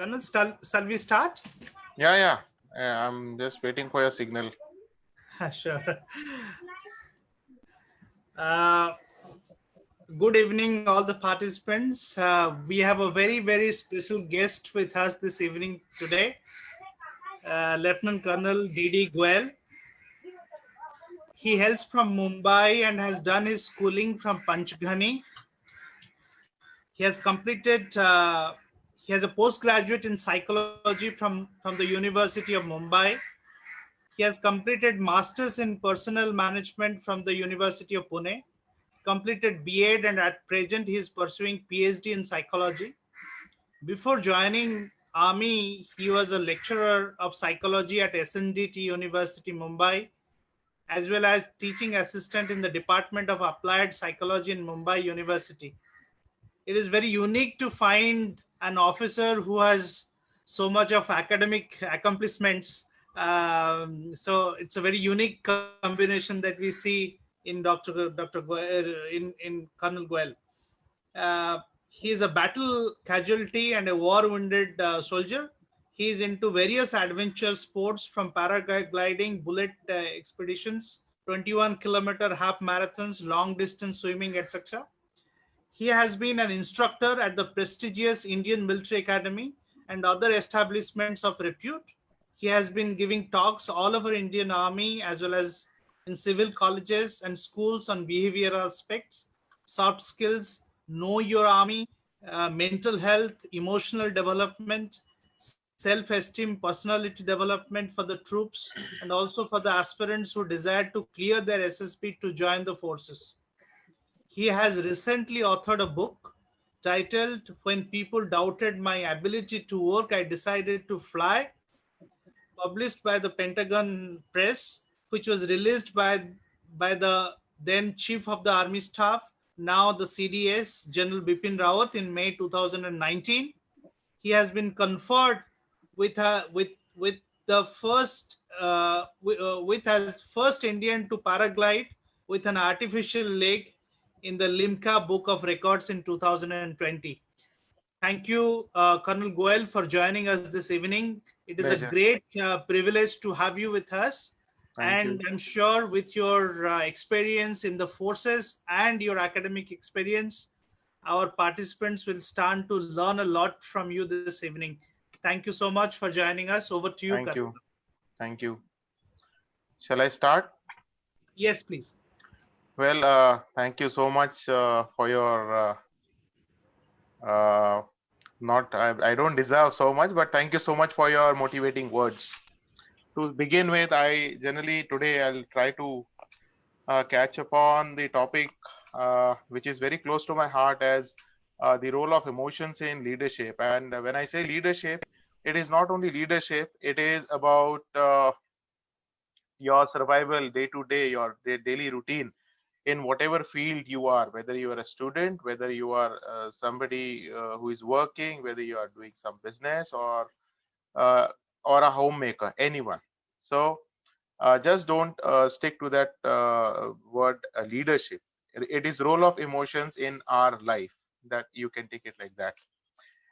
Colonel, shall we start? Yeah. I'm just waiting for your signal. Sure. Uh, Good evening, all the participants. We have a very special guest with us this evening today, Lieutenant Colonel D.D. Goel. He hails from Mumbai and has done his schooling from Panchghani. He has completed. He has a postgraduate in psychology from the University of Mumbai. He has completed masters in personnel management from the University of Pune. Completed B.Ed and at present he is pursuing PhD in psychology. Before joining Army, he was a lecturer of psychology at SNDT University, Mumbai, as well as teaching assistant in the Department of Applied Psychology in Mumbai University. It is very unique to find an officer who has so much of academic accomplishments. So it's a very unique combination that we see in Dr. Goel, in Colonel Goel. He is a battle casualty and a war-wounded soldier. He is into various adventure sports from paragliding, bullet expeditions, 21-kilometer half marathons, long distance swimming, etc. He has been an instructor at the prestigious Indian Military Academy and other establishments of repute. He has been giving talks all over Indian Army as well as in civil colleges and schools on behavioral aspects, soft skills, know your army, mental health, emotional development, self-esteem, personality development for the troops, and also for the aspirants who desire to clear their SSB to join the forces. He has recently authored a book titled When People Doubted My Ability to Work, I Decided to Fly, published by the Pentagon Press, which was released by the then Chief of the Army Staff, now the CDS, General Bipin Rawat, in May 2019. He has been conferred with the first with as first Indian to paraglide with an artificial leg in the Limca Book of Records in 2020. Thank you, Colonel Goel, for joining us this evening. It is a Pleasure. great privilege to have you with us. Thank you. And I'm sure with your experience in the forces and your academic experience, our participants will stand to learn a lot from you this evening. Thank you so much for joining us. Over to you, Thank Colonel. you. Thank you. Shall I start? Yes, please. Well, thank you so much for your I don't deserve so much, but thank you so much for your motivating words. To begin with, I generally today I'll try to catch upon the topic which is very close to my heart as the role of emotions in leadership. And when I say leadership, it is not only leadership, it is about your survival day to day, your daily routine in whatever field you are, whether you are a student, whether you are somebody who is working, whether you are doing some business uh, or a homemaker, anyone. So just don't stick to that word leadership. It is role of emotions in our life, that you can take it like that.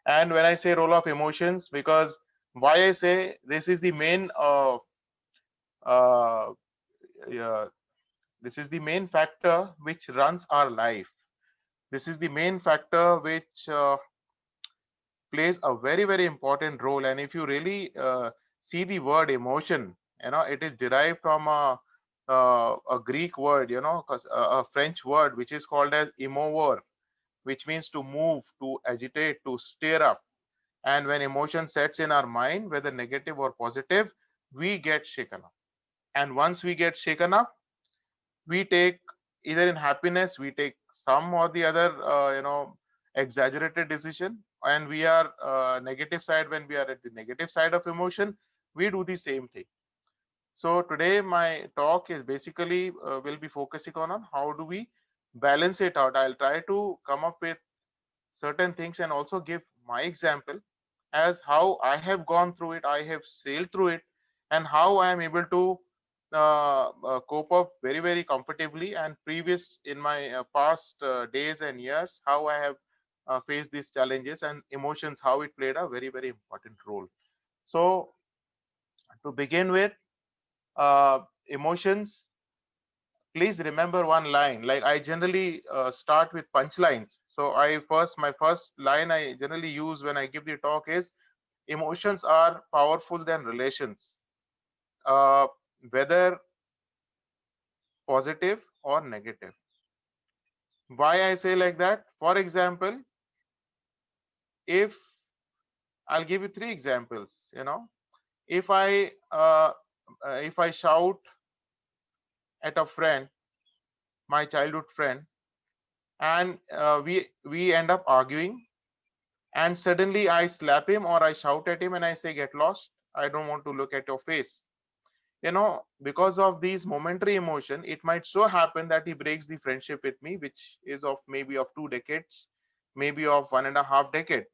And when I say role of emotions, because why I say this is the main uh, yeah, this is the main factor which runs our life. This is the main factor which plays a very important role. And if you really see the word emotion, it is derived from a Greek word, a French word which is called as emover, which means to move, to agitate, to stir up. And when emotion sets in our mind, whether negative or positive, we get shaken up. And once we get shaken up, we take, either in happiness we take some or the other exaggerated decision, and we are negative side, when we are at the negative side of emotion, we do the same thing. So today my talk is basically will be focusing on how do we balance it out. I'll try to come up with certain things and also give my example as how I have gone through it, I have sailed through it, and how I am able to cope up very comfortably. And previous in my past days and years, how I have face these challenges, and emotions, how it played a very, very important role. So to begin with, emotions, please remember one line. Like I generally start with punchlines. So my first line I generally use when I give the talk is, emotions are powerful than relations, uh, whether positive or negative. Why I say like that? For example, if I'll give you three examples. If I shout at a friend, my childhood friend, and we end up arguing, and suddenly I slap him or I shout at him and I say, get lost, I don't want to look at your face. Because of these momentary emotion, it might so happen that he breaks the friendship with me, which is of maybe of 2 decades, maybe of 1.5 decade.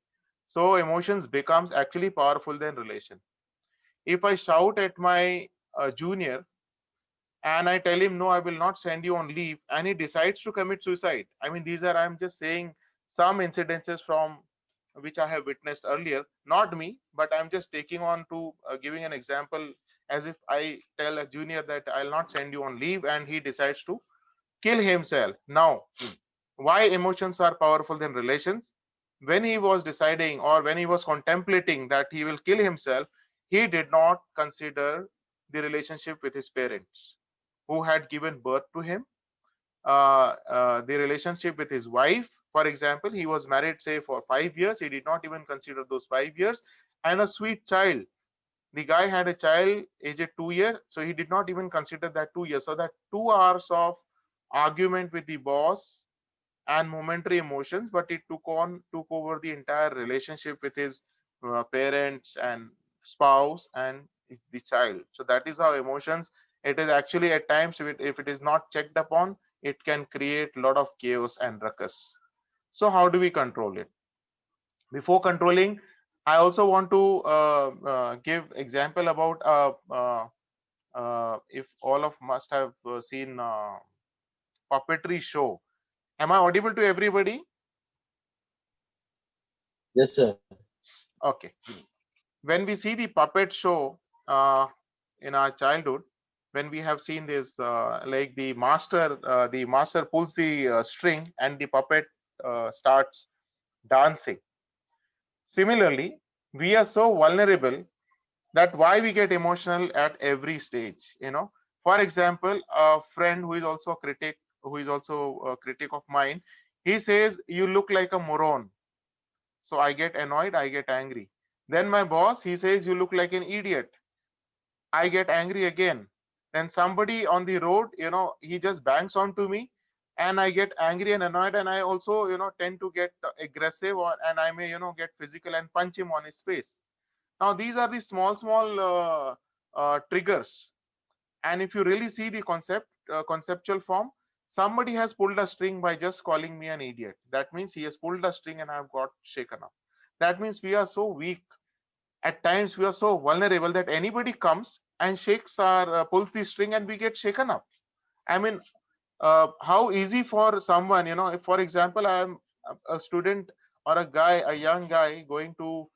So emotions becomes actually powerful than relation. If I shout at my junior and I tell him, no, I will not send you on leave, and he decides to commit suicide. I mean, I'm just saying some incidences from which I have witnessed earlier, not me, but I'm just taking on to giving an example, as if I tell a junior that I'll not send you on leave and he decides to kill himself. Now, why emotions are powerful than relations? When he was deciding or when he was contemplating that he will kill himself, he did not consider the relationship with his parents who had given birth to him, the relationship with his wife. For example, he was married, say, for 5 years. He did not even consider those 5 years. And a sweet child. The guy had a child aged 2 years, so he did not even consider that 2 years. So that 2 hours of argument with the boss and momentary emotions, but it took over the entire relationship with his parents and spouse and the child. So that is how emotions, it is actually at times, if it is not checked upon, it can create a lot of chaos and ruckus. So how do we control it? Before controlling, I also want to give example about if all of must have seen puppetry show. Am I audible to everybody? Yes, sir. Okay. When we see the puppet show in our childhood, when we have seen this, like the master pulls the string and the puppet starts dancing. Similarly, we are so vulnerable that why we get emotional at every stage. For example, a friend who is also a critic of mine, he says, you look like a moron. So I get annoyed, I get angry. Then my boss, he says, you look like an idiot. I get angry again. Then somebody on the road, he just bangs onto me and I get angry and annoyed, and I also, tend to get aggressive, and I may, get physical and punch him on his face. Now, these are the small triggers. And if you really see the conceptual form, somebody has pulled a string by just calling me an idiot. That means he has pulled a string and I've got shaken up. That means we are so weak. At times we are so vulnerable that anybody comes and shakes our pulls the string and we get shaken up. I mean, how easy for someone, if, for example, I am a student or a young guy going to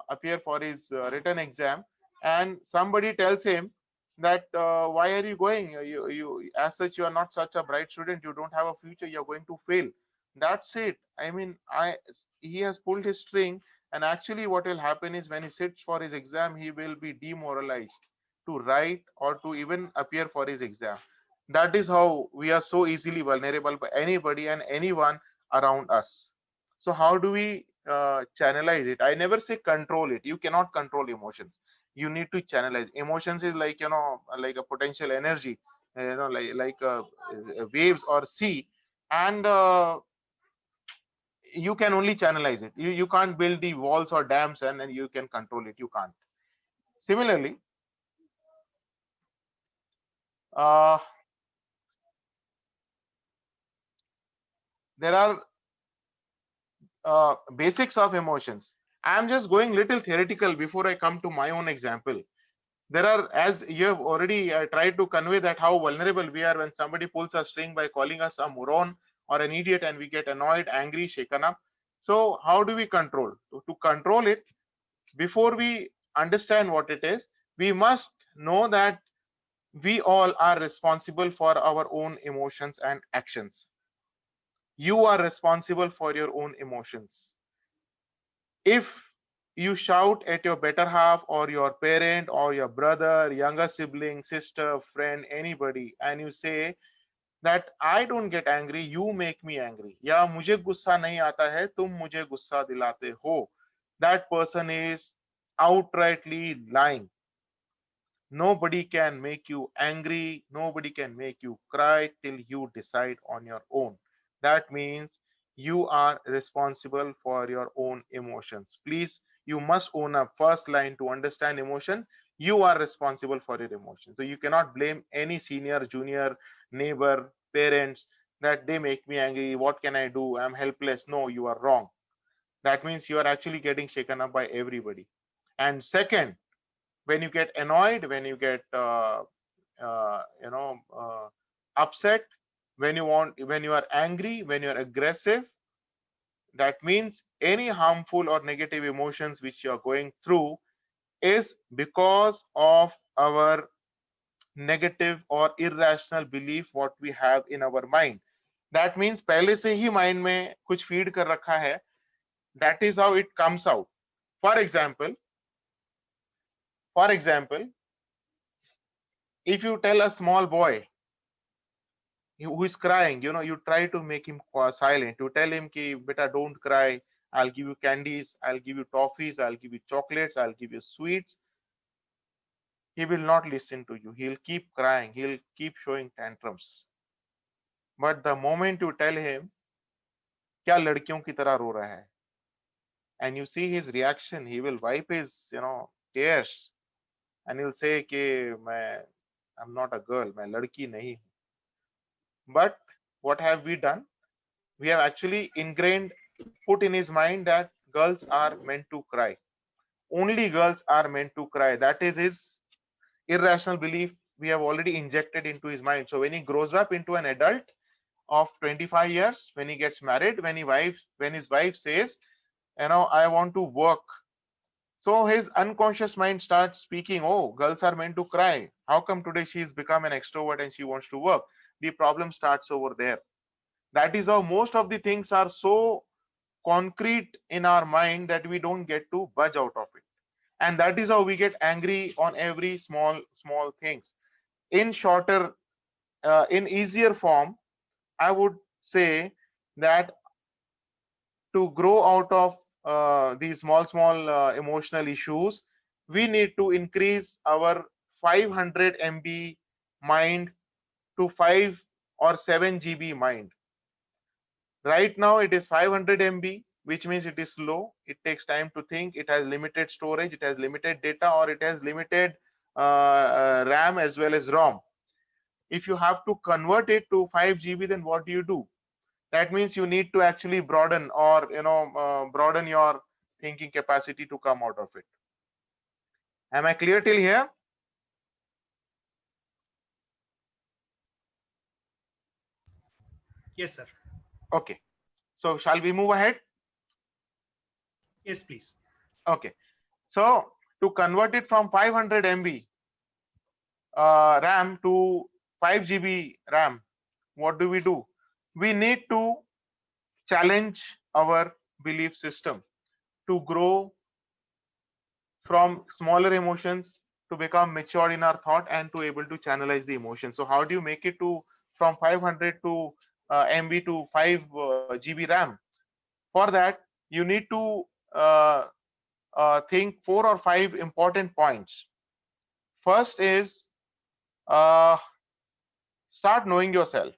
appear for his written exam, and somebody tells him that why are you going? You as such, you are not such a bright student. You don't have a future. You're going to fail. That's it. I mean, he has pulled his string, and actually, what will happen is when he sits for his exam, he will be demoralized to write or to even appear for his exam. That is how we are so easily vulnerable by anybody and anyone around us. So how do we channelize it? I never say control it. You cannot control emotions. You need to channelize. Emotions is like, like a potential energy, like waves or sea, and you can only channelize it. You can't build the walls or dams and then you can control it. You can't. Similarly, there are basics of emotions. I'm just going little theoretical before I come to my own example. There are, as you have already tried to convey, that how vulnerable we are when somebody pulls a string by calling us a moron or an idiot, and we get annoyed, angry, shaken up. So how do we control? To control it, before we understand what it is, we must know that we all are responsible for our own emotions and actions. You are responsible for your own emotions. If you shout at your better half or your parent or your brother, younger sibling, sister, friend, anybody, and you say that I don't get angry, you make me angry, या मुझे गुस्सा नहीं आता है, तुम मुझे गुस्सा दिलाते हो, that person is outrightly lying. Nobody can make you angry, nobody can make you cry till you decide on your own. That means you are responsible for your own emotions. Please, you must own up. First line to understand emotion, you are responsible for your emotions. So you cannot blame any senior, junior, neighbor, parents that they make me angry. What can I do? I'm helpless. No, you are wrong. That means you are actually getting shaken up by everybody. And second, when you get annoyed, when you get upset, when you are angry, when you are aggressive, that means any harmful or negative emotions which you are going through is because of our negative or irrational belief what we have in our mind. That means पहले से ही mind में कुछ feed कर रखा है. That is how it comes out. For example, if you tell a small boy who is crying, you try to make him silent. You tell him ki beta don't cry, I'll give you candies, I'll give you toffees, I'll give you chocolates, I'll give you sweets. He will not listen to you. He'll keep crying, he'll keep showing tantrums. But the moment you tell him क्या लड़कियों की तरह रो रहा है, and you see his reaction, he will wipe his tears and he'll say कि I'm not a girl, मैं लड़की नहीं हूँ. But what have we done? We have actually put in his mind that girls are meant to cry. Only girls are meant to cry. That is his irrational belief we have already injected into his mind. So when he grows up into an adult of 25 years, when he gets married, when his wife says, I want to work. So his unconscious mind starts speaking, oh, girls are meant to cry. How come today she's become an extrovert and she wants to work? The problem starts over there. That is how most of the things are so concrete in our mind that we don't get to budge out of it. And that is how we get angry on every small things. In easier form, I would say that to grow out of these small emotional issues, we need to increase our 500 MB mind to 5 or 7 GB mind. Right now it is 500 MB, which means it is slow. It takes time to think. It has limited storage. It has limited data, or it has limited RAM as well as ROM. If you have to convert it to 5 GB, then what do? That means you need to actually broaden your thinking capacity to come out of it. Am I clear till here? Yes, sir. Okay. So shall we move ahead? Yes, please. Okay. So to convert it from 500 MB RAM to 5 GB RAM, what do? We need to challenge our belief system to grow from smaller emotions to become mature in our thought and to able to channelize the emotions. So how do you make it to from 500 to MB to 5 GB RAM? For that, you need to think 4 or 5 important points. First is start knowing yourself.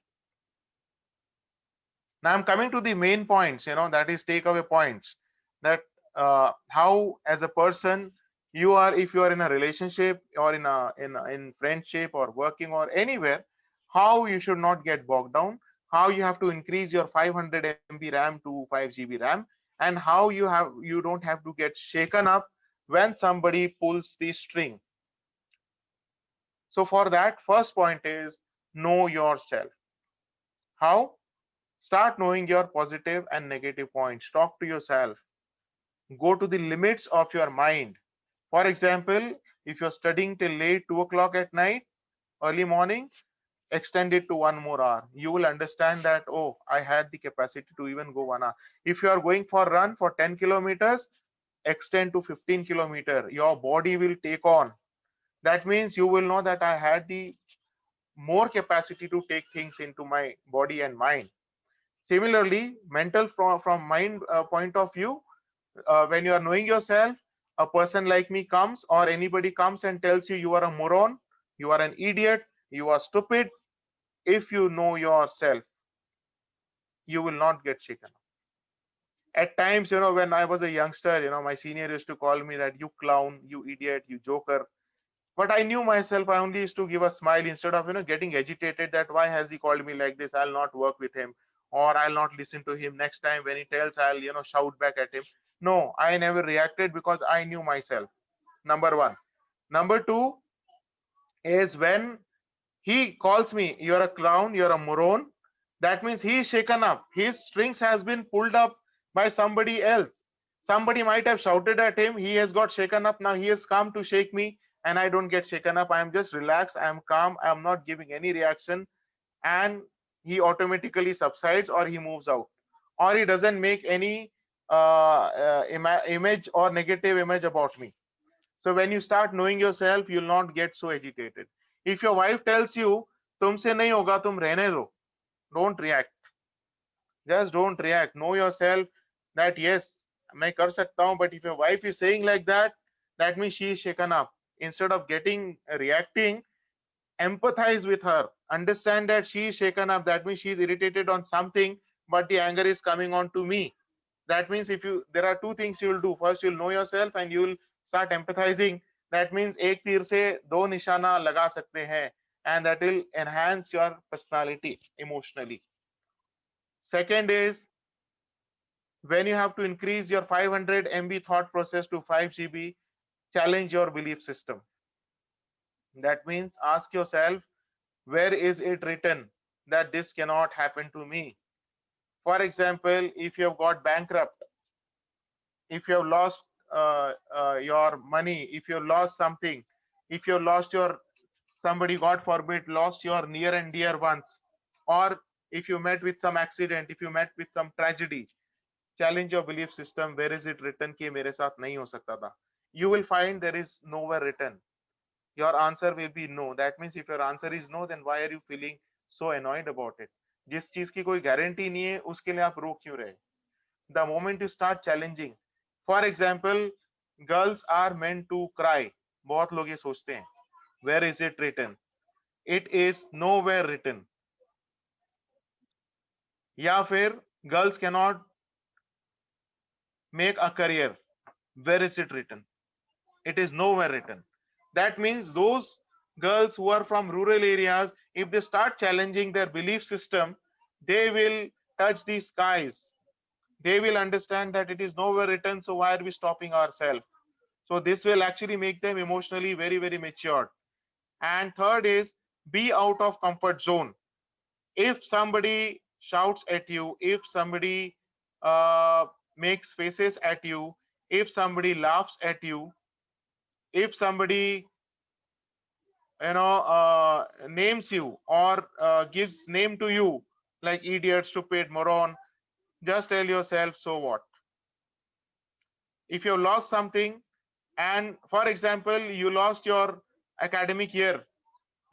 Now I'm coming to the main points, that is takeaway points, that how as a person you are, if you are in a relationship or in friendship or working or anywhere, how you should not get bogged down, how you have to increase your 500 MB RAM to 5 GB RAM, and how you don't have to get shaken up when somebody pulls the string. So for that, first point is know yourself. How? Start knowing your positive and negative points. Talk to yourself. Go to the limits of your mind. For example, if you're studying till late 2 o'clock at night, early morning, extend it to 1 more hour. You will understand that, oh, I had the capacity to even go 1 hour. If you are going for a run for 10 kilometers, extend to 15 kilometer. Your body will take on. That means you will know that I had the more capacity to take things into my body and mind. Similarly, mental from mind point of view, when you are knowing yourself, a person like me comes or anybody comes and tells you you are a moron, you are an idiot, you are stupid. If you know yourself, you will not get shaken up. At times, when I was a youngster, my senior used to call me that you clown, you idiot, you joker. But I knew myself. I only used to give a smile instead of getting agitated that why has he called me like this? I'll not work with him, or I'll not listen to him. Next time when he tells, I'll shout back at him. No, I never reacted because I knew myself. Number one. Number two is when he calls me, you're a clown, you're a moron. That means he is shaken up. His strings has been pulled up by somebody else. Somebody might have shouted at him. He has got shaken up. Now he has come to shake me, and I don't get shaken up. I am just relaxed. I am calm. I am not giving any reaction, and he automatically subsides, or he moves out, or he doesn't make any image or negative image about me. So when you start knowing yourself, you'll not get so agitated. If your wife tells you, तुमसे नहीं होगा, तुम रहने दो, don't react. Just don't react. Know yourself that yes, मैं कर सकता हूँ. But if your wife is saying like that, that means she is shaken up. Instead of reacting, empathize with her. Understand that she is shaken up. That means she is irritated on something, but the anger is coming on to me. That means there are two things you will do. First, you'll know yourself and you will start empathizing. That means एक तीर से दो निशाना लगा सकते हैं, and that will enhance your personality emotionally. Second is when you have to increase your 500 MB thought process to 5 GB, challenge your belief system. That means ask yourself, where is it written that this cannot happen to me? For example, if you have got bankrupt, if you have lost your money, if you have lost something, if you have lost somebody, God forbid, lost your near and dear ones, or if you met with some accident, if you met with some tragedy, challenge your belief system. Where is it written कि मेरे साथ नहीं हो सकता था? You will find there is nowhere written. Your answer will be no. That means if your answer is no, then why are you feeling so annoyed about it? जिस चीज की कोई गारंटी नहीं है, उसके लिए आप रो क्यों रहे? The moment you start challenging, for example, girls are meant to cry. बहुत लोग ये सोचते हैं. Where is it written? It is nowhere written. या फिर girls cannot make a career. Where is it written? It is nowhere written. That means those girls who are from rural areas, if they start challenging their belief system, they will touch the skies. They will understand that it is nowhere written, so why are we stopping ourselves? So this will actually make them emotionally very, very matured. And third is be out of comfort zone. If somebody shouts at you, if somebody makes faces at you, if somebody laughs at you, if somebody names you or gives name to you like idiot, stupid, moron, just tell yourself, so what? If you lost something, and for example you lost your academic year,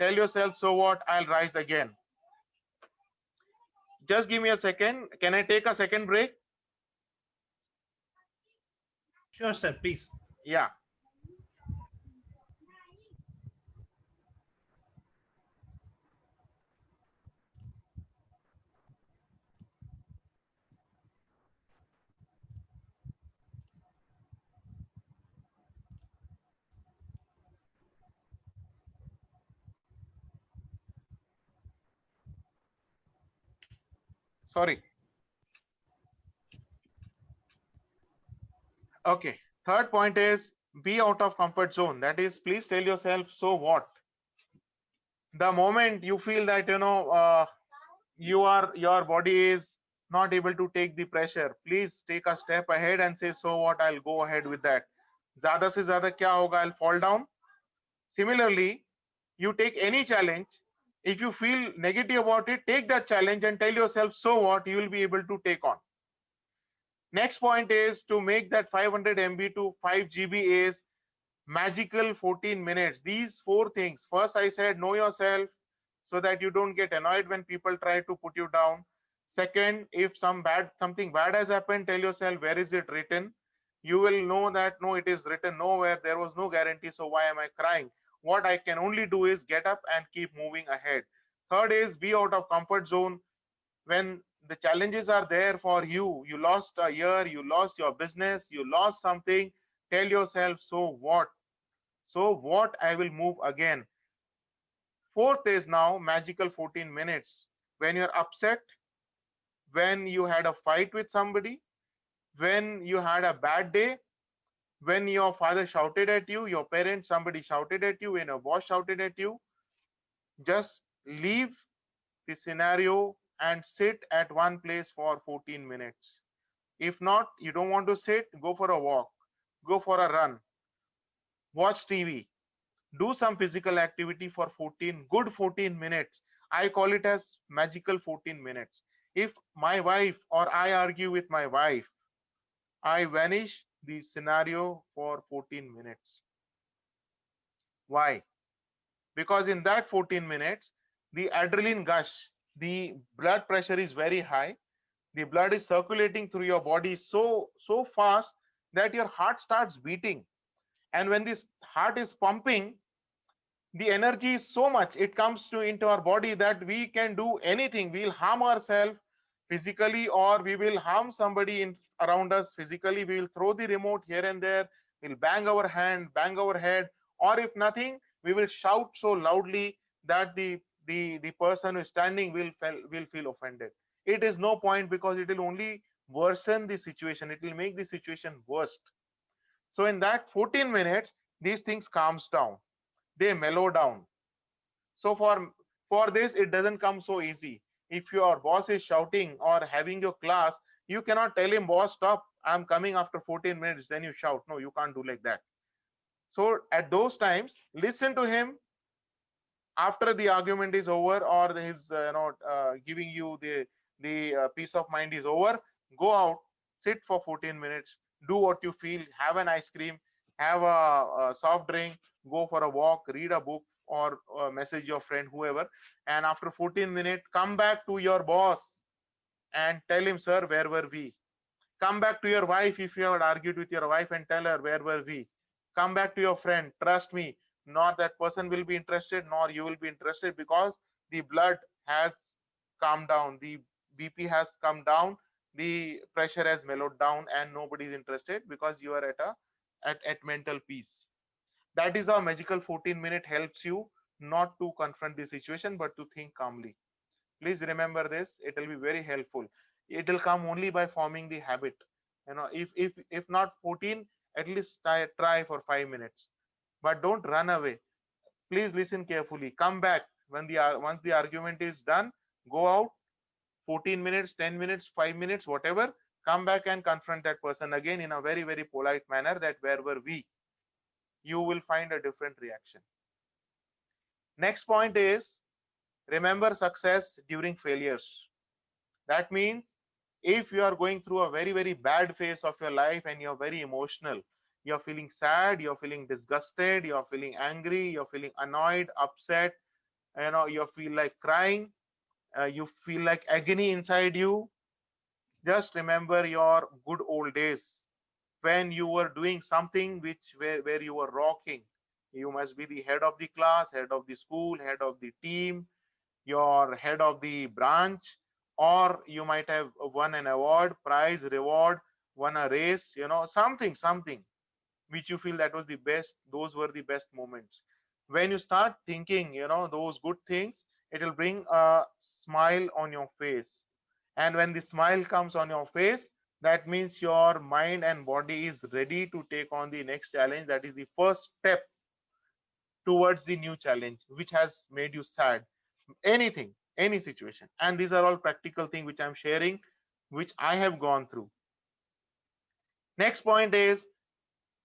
tell yourself, so what, I'll rise again. Just give me a second. Can I take a second break? Sure, sir, please. Yeah. Sorry. Okay. Third point is be out of comfort zone. That is, please tell yourself, so what? The moment you feel that your body is not able to take the pressure, please take a step ahead and say, so what, I'll go ahead with that. Zyada se zyada kya hoga, I'll fall down. Similarly, you take any challenge, if you feel negative about it, take that challenge and tell yourself, so what, you will be able to take on. Next point is to make that 500 MB to 5 GB is magical 14 minutes. These four things. First, I said know yourself so that you don't get annoyed when people try to put you down. Second, if something bad has happened, tell yourself where is it written. You will know that no, it is written nowhere. There was no guarantee. So why am I crying? What I can only do is get up and keep moving ahead. Third is be out of comfort zone. When the challenges are there for you, you lost a year, you lost your business, you lost something, tell yourself, so what? So what, I will move again. Fourth is now magical 14 minutes. When you're upset, when you had a fight with somebody, when you had a bad day, when your father shouted at you, your parents, somebody shouted at you, when your boss shouted at you, just leave the scenario and sit at one place for 14 minutes. If not, you don't want to sit, go for a walk, go for a run, watch TV, do some physical activity for 14 minutes. I call it as magical 14 minutes. If my wife or I argue with my wife, I vanish the scenario for 14 minutes. Why? Because in that 14 minutes, the adrenaline gush, the blood pressure is very high. The blood is circulating through your body so fast that your heart starts beating. And when this heart is pumping, the energy is so much, it comes into our body that we can do anything. We'll harm ourselves physically, or we will harm somebody around us physically. We will throw the remote here and there, we'll bang our hand, bang our head, or if nothing, we will shout so loudly that the person who is standing will feel offended. It is no point, because it will only worsen the situation, it will make the situation worse. So in that 14 minutes, these things calms down, they mellow down. So for this, it doesn't come so easy. If your boss is shouting or having your class, you cannot tell him, boss, stop, I'm coming after 14 minutes, then you shout. No, you can't do like that. So at those times, listen to him. After the argument is over, or his giving you the peace of mind is over, go out, sit for 14 minutes, do what you feel, have an ice cream, have a soft drink, go for a walk, read a book, or message your friend, whoever, and after 14 minutes, come back to your boss and tell him, sir, where were we? Come back to your wife if you have argued with your wife and tell her, where were we? Come back to your friend, trust me, nor that person will be interested, nor you will be interested, because the blood has calmed down, the BP has come down, the pressure has mellowed down, and nobody is interested, because you are at mental peace. That is how magical 14-minute helps you not to confront the situation, but to think calmly. Please remember this, it will be very helpful. It will come only by forming the habit. If not 14, at least try for 5 minutes, but don't run away. Please listen carefully, come back when once the argument is done, go out, 14 minutes, 10 minutes, 5 minutes, whatever, come back and confront that person again in a very, very polite manner, that where were we? You will find a different reaction. Next point is, remember success during failures. That means if you are going through a very, very bad phase of your life and you're very emotional, you're feeling sad, you're feeling disgusted, you're feeling angry, you're feeling annoyed, upset, you feel like crying, you feel like agony inside you, just remember your good old days when you were doing something where you were rocking. You must be the head of the class, head of the school, head of the team, your head of the branch, or you might have won an award, prize, reward, won a race, something which you feel that was the best, those were the best moments. When you start thinking, those good things, it will bring a smile on your face. And when the smile comes on your face, that means your mind and body is ready to take on the next challenge. That is the first step towards the new challenge, which has made you sad. Anything, any situation. And these are all practical things which I'm sharing. which I have gone through. Next point is,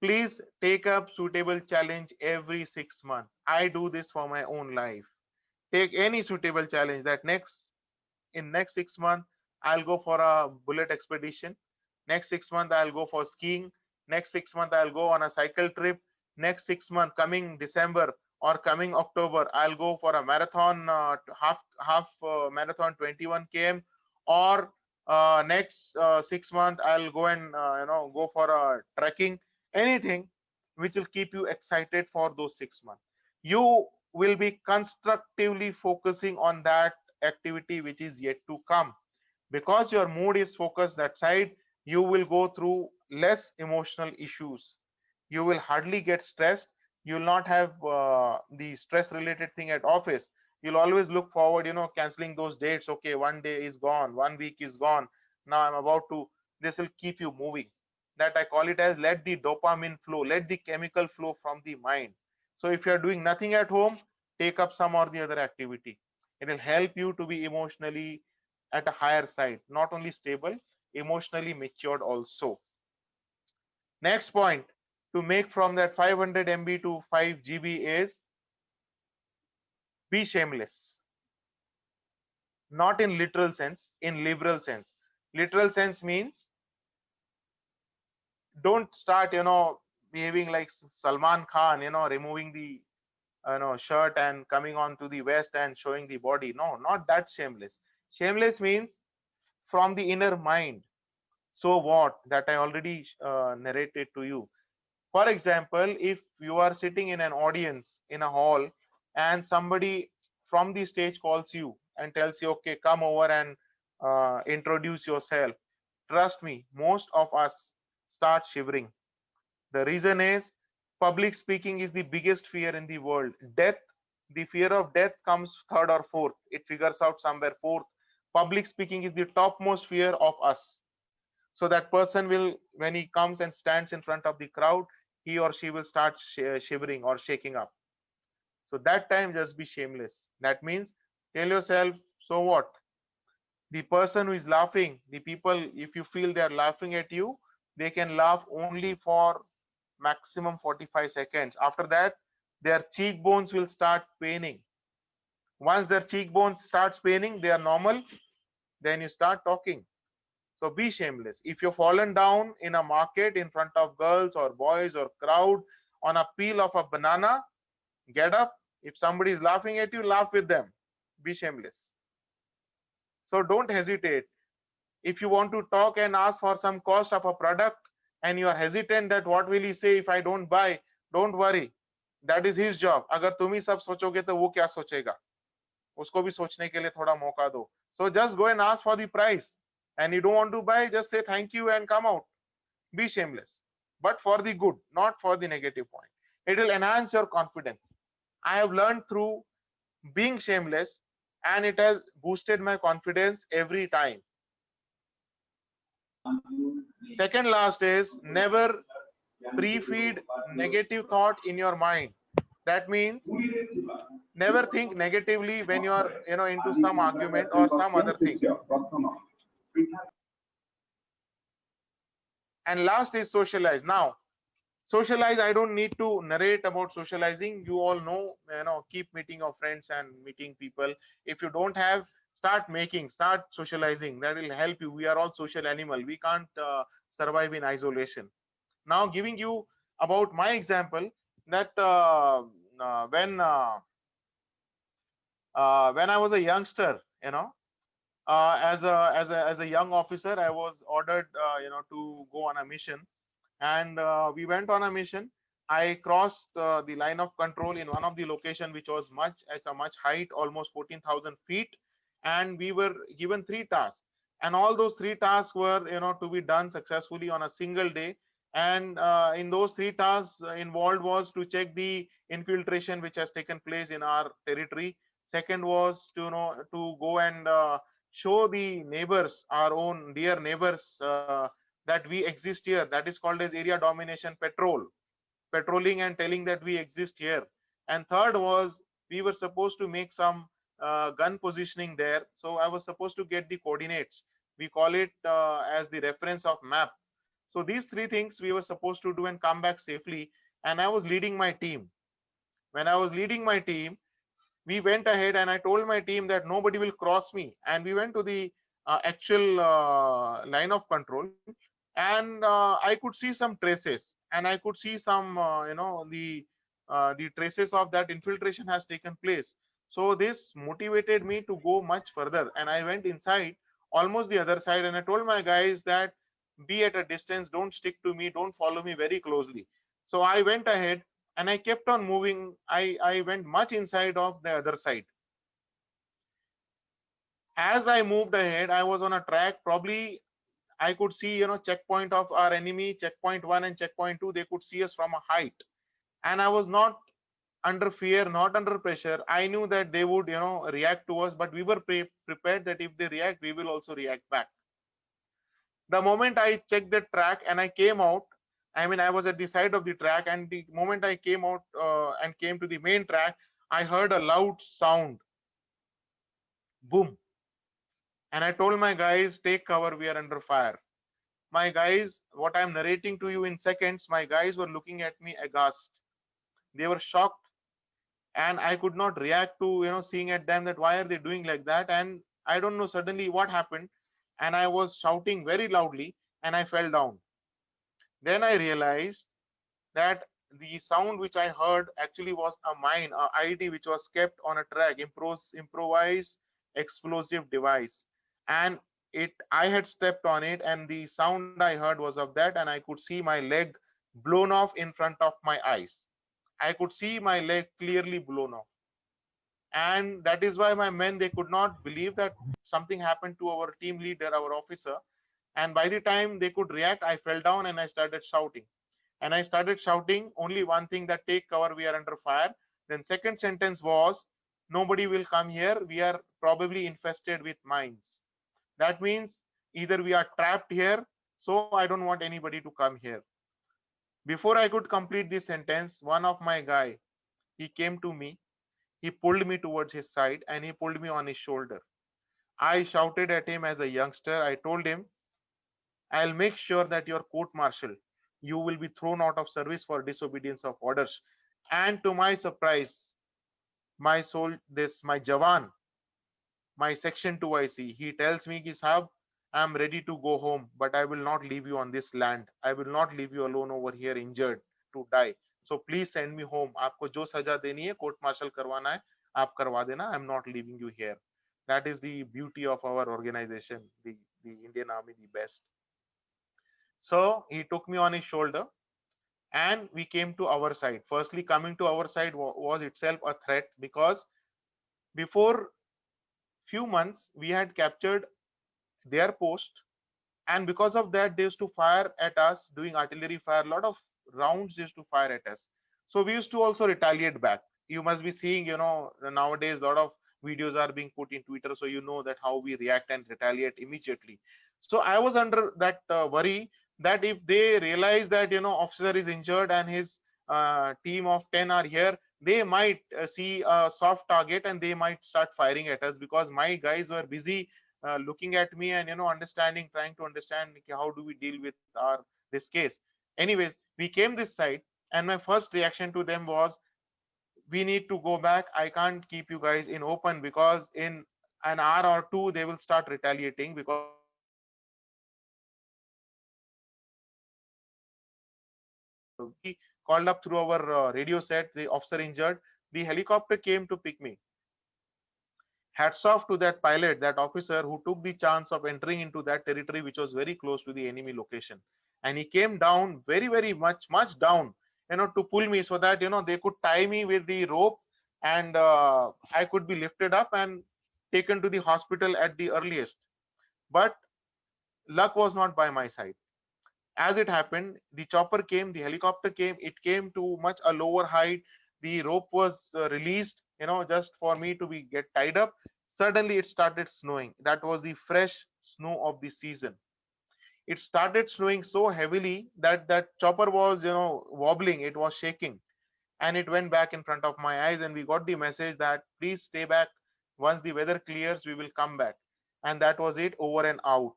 please take up suitable challenge every 6 months. I do this for my own life. Take any suitable challenge that next 6 months I'll go for a bullet expedition. Next 6 months I'll go for skiing. Next 6 months I'll go on a cycle trip. Next 6 months, coming December or coming October, I'll go for a marathon, half marathon 21 km. Or next 6 months I'll go and go for a trekking. Anything which will keep you excited for those 6 months. You will be constructively focusing on that activity which is yet to come. Because your mood is focused that side, you will go through less emotional issues. You will hardly get stressed. You will not have the stress related thing at office. You'll always look forward, canceling those dates. Okay, one day is gone, 1 week is gone, now I'm about to. This will keep you moving. That I call it as, let the dopamine flow, let the chemical flow from the mind. So if you're doing nothing at home, take up some or the other activity. It will help you to be emotionally at a higher side, not only stable, emotionally matured also. Next point, to make from that 500 MB to 5 GB is, be shameless. Not in literal sense, in liberal sense. Literal sense means, don't start, behaving like Salman Khan, removing the shirt and coming on to the vest and showing the body. No, not that shameless. Shameless means from the inner mind. So what, that I already narrated to you. For example, if you are sitting in an audience in a hall and somebody from the stage calls you and tells you, okay, come over and introduce yourself. Trust me, most of us start shivering. The reason is, public speaking is the biggest fear in the world. Death, the fear of death comes third or fourth. It figures out somewhere fourth. Public speaking is the topmost fear of us. So that person will, when he comes and stands in front of the crowd, he or she will start shivering or shaking up. So that time, just be shameless. That means, tell yourself, so what? The person who is laughing, the people, if you feel they are laughing at you, they can laugh only for maximum 45 seconds. After that, their cheekbones will start paining. Once their cheekbones starts paining, they are normal, then you start talking. So be shameless. If you've fallen down in a market in front of girls or boys or crowd on a peel of a banana, get up. If somebody is laughing at you, laugh with them. Be shameless. So don't hesitate. If you want to talk and ask for some cost of a product and you are hesitant that what will he say if I don't buy, don't worry. That is his job. अगर तुम ही सब सोचोगे तो वो क्या सोचेगा? उसको भी सोचने के लिए थोड़ा मौका दो. So just go and ask for the price. And you don't want to buy, just say thank you and come out. Be shameless, but for the good, not for the negative point. It will enhance your confidence. I have learned through being shameless, and it has boosted my confidence every time. Second last is, never pre-feed negative thought in your mind. That means never think negatively when you are into some argument or some other thing. And last is socialize. Now, socialize, I don't need to narrate about socializing. You all know, keep meeting your friends and meeting people. If you don't have, start socializing. That will help you. We are all social animal. We can't survive in isolation. Now, giving you about my example, that when I was a youngster, as a young officer, I was ordered to go on a mission, and we went on a mission. I crossed the line of control in one of the location which was at a much height, almost 14,000 feet, and we were given 3 tasks, and all those 3 tasks were to be done successfully on a single day. And in those 3 tasks involved was to check the infiltration which has taken place in our territory. Second was to go and show the neighbors, our own dear neighbors, that we exist here. That is called as area domination patrolling and telling that we exist here. And third was, we were supposed to make some gun positioning there. So I was supposed to get the coordinates We call it as the reference of map. So these three things we were supposed to do and come back safely. And I was leading my team. When I was leading my team, we went ahead and I told my team that nobody will cross me. And we went to the actual line of control, and I could see some traces, and I could see some, the traces of that infiltration has taken place. So this motivated me to go much further, and I went inside, almost the other side, and I told my guys that be at a distance, don't stick to me, don't follow me very closely. So I went ahead and I kept on moving. I went much inside of the other side. As I moved ahead, I was on a track. Probably I could see, checkpoint of our enemy, checkpoint 1 and checkpoint 2. They could see us from a height, and I was not under fear, not under pressure. I knew that they would, react to us, but we were prepared that if they react, we will also react back. The moment I checked the track and I came out, I mean, I was at the side of the track, and the moment I came out and came to the main track, I heard a loud sound, boom. And I told my guys, take cover, we are under fire. My guys, what I'm narrating to you in seconds, my guys were looking at me aghast. They were shocked, and I could not react to, seeing at them that why are they doing like that. And I don't know suddenly what happened, and I was shouting very loudly and I fell down. Then I realized that the sound which I heard actually was a mine, a ID which was kept on a track, improvised explosive device. And I had stepped on it, and the sound I heard was of that, and I could see my leg blown off in front of my eyes. I could see my leg clearly blown off. And that is why my men, they could not believe that something happened to our team leader, our officer. And by the time they could react, I fell down and I started shouting. And I started shouting only one thing, that take cover, we are under fire. Then second sentence was, nobody will come here, we are probably infested with mines. That means either we are trapped here, so I don't want anybody to come here. Before I could complete this sentence, one of my guy, he came to me, he pulled me towards his side and he pulled me on his shoulder. I shouted at him as a youngster. I told him, I'll make sure that you're court-martialed. You will be thrown out of service for disobedience of orders. And to my surprise, my Jawan, my section 2 IC, he tells me, ki, Sahab, I'm ready to go home, but I will not leave you on this land. I will not leave you alone over here injured to die. So please send me home. आपको जो सजा देनी है, court martial करवाना है, आप करवा देना. I'm not leaving you here. That is the beauty of our organization, the Indian Army, the best. So he took me on his shoulder and we came to our side. Firstly, coming to our side was itself a threat, because before few months we had captured their post, and because of that they used to fire at us, doing artillery fire, a lot of rounds used to fire at us. So we used to also retaliate back. You must be seeing, nowadays a lot of videos are being put in Twitter, so you know that how we react and retaliate immediately. So I was under that worry that if they realize that, officer is injured and his team of 10 are here, they might see a soft target and they might start firing at us, because my guys were busy looking at me and, understanding, trying to understand, okay, how do we deal with this case. Anyways, we came this side, and my first reaction to them was, we need to go back. I can't keep you guys in open, because in an hour or two they will start retaliating, because we called up through our radio set, the officer injured. The helicopter came to pick me. Hats off to that pilot, that officer, who took the chance of entering into that territory which was very close to the enemy location, and he came down very much down, to pull me, so that, they could tie me with the rope, and I could be lifted up and taken to the hospital at the earliest. But luck was not by my side. As it happened, the chopper came, the helicopter came, it came to much a lower height. The rope was released, just for me to get tied up. Suddenly it started snowing. That was the fresh snow of the season. It started snowing so heavily that that chopper was, wobbling, it was shaking, and it went back in front of my eyes, and we got the message that please stay back. Once the weather clears, we will come back. And that was it, over and out.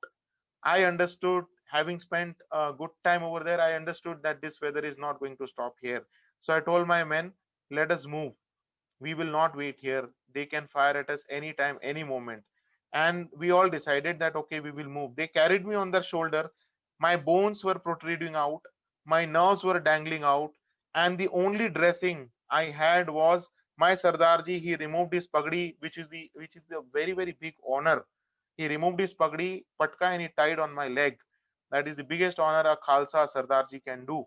I understood, having spent a good time over there, I understood that this weather is not going to stop here. So I told my men, let us move. We will not wait here. They can fire at us anytime, any moment. And we all decided that, okay, we will move. They carried me on their shoulder. My bones were protruding out. My nerves were dangling out. And the only dressing I had was my Sardarji. He removed his pagdi, which is the very, very big honor. He removed his pagdi, patka, and he tied on my leg. That is the biggest honor a Khalsa Sardarji can do.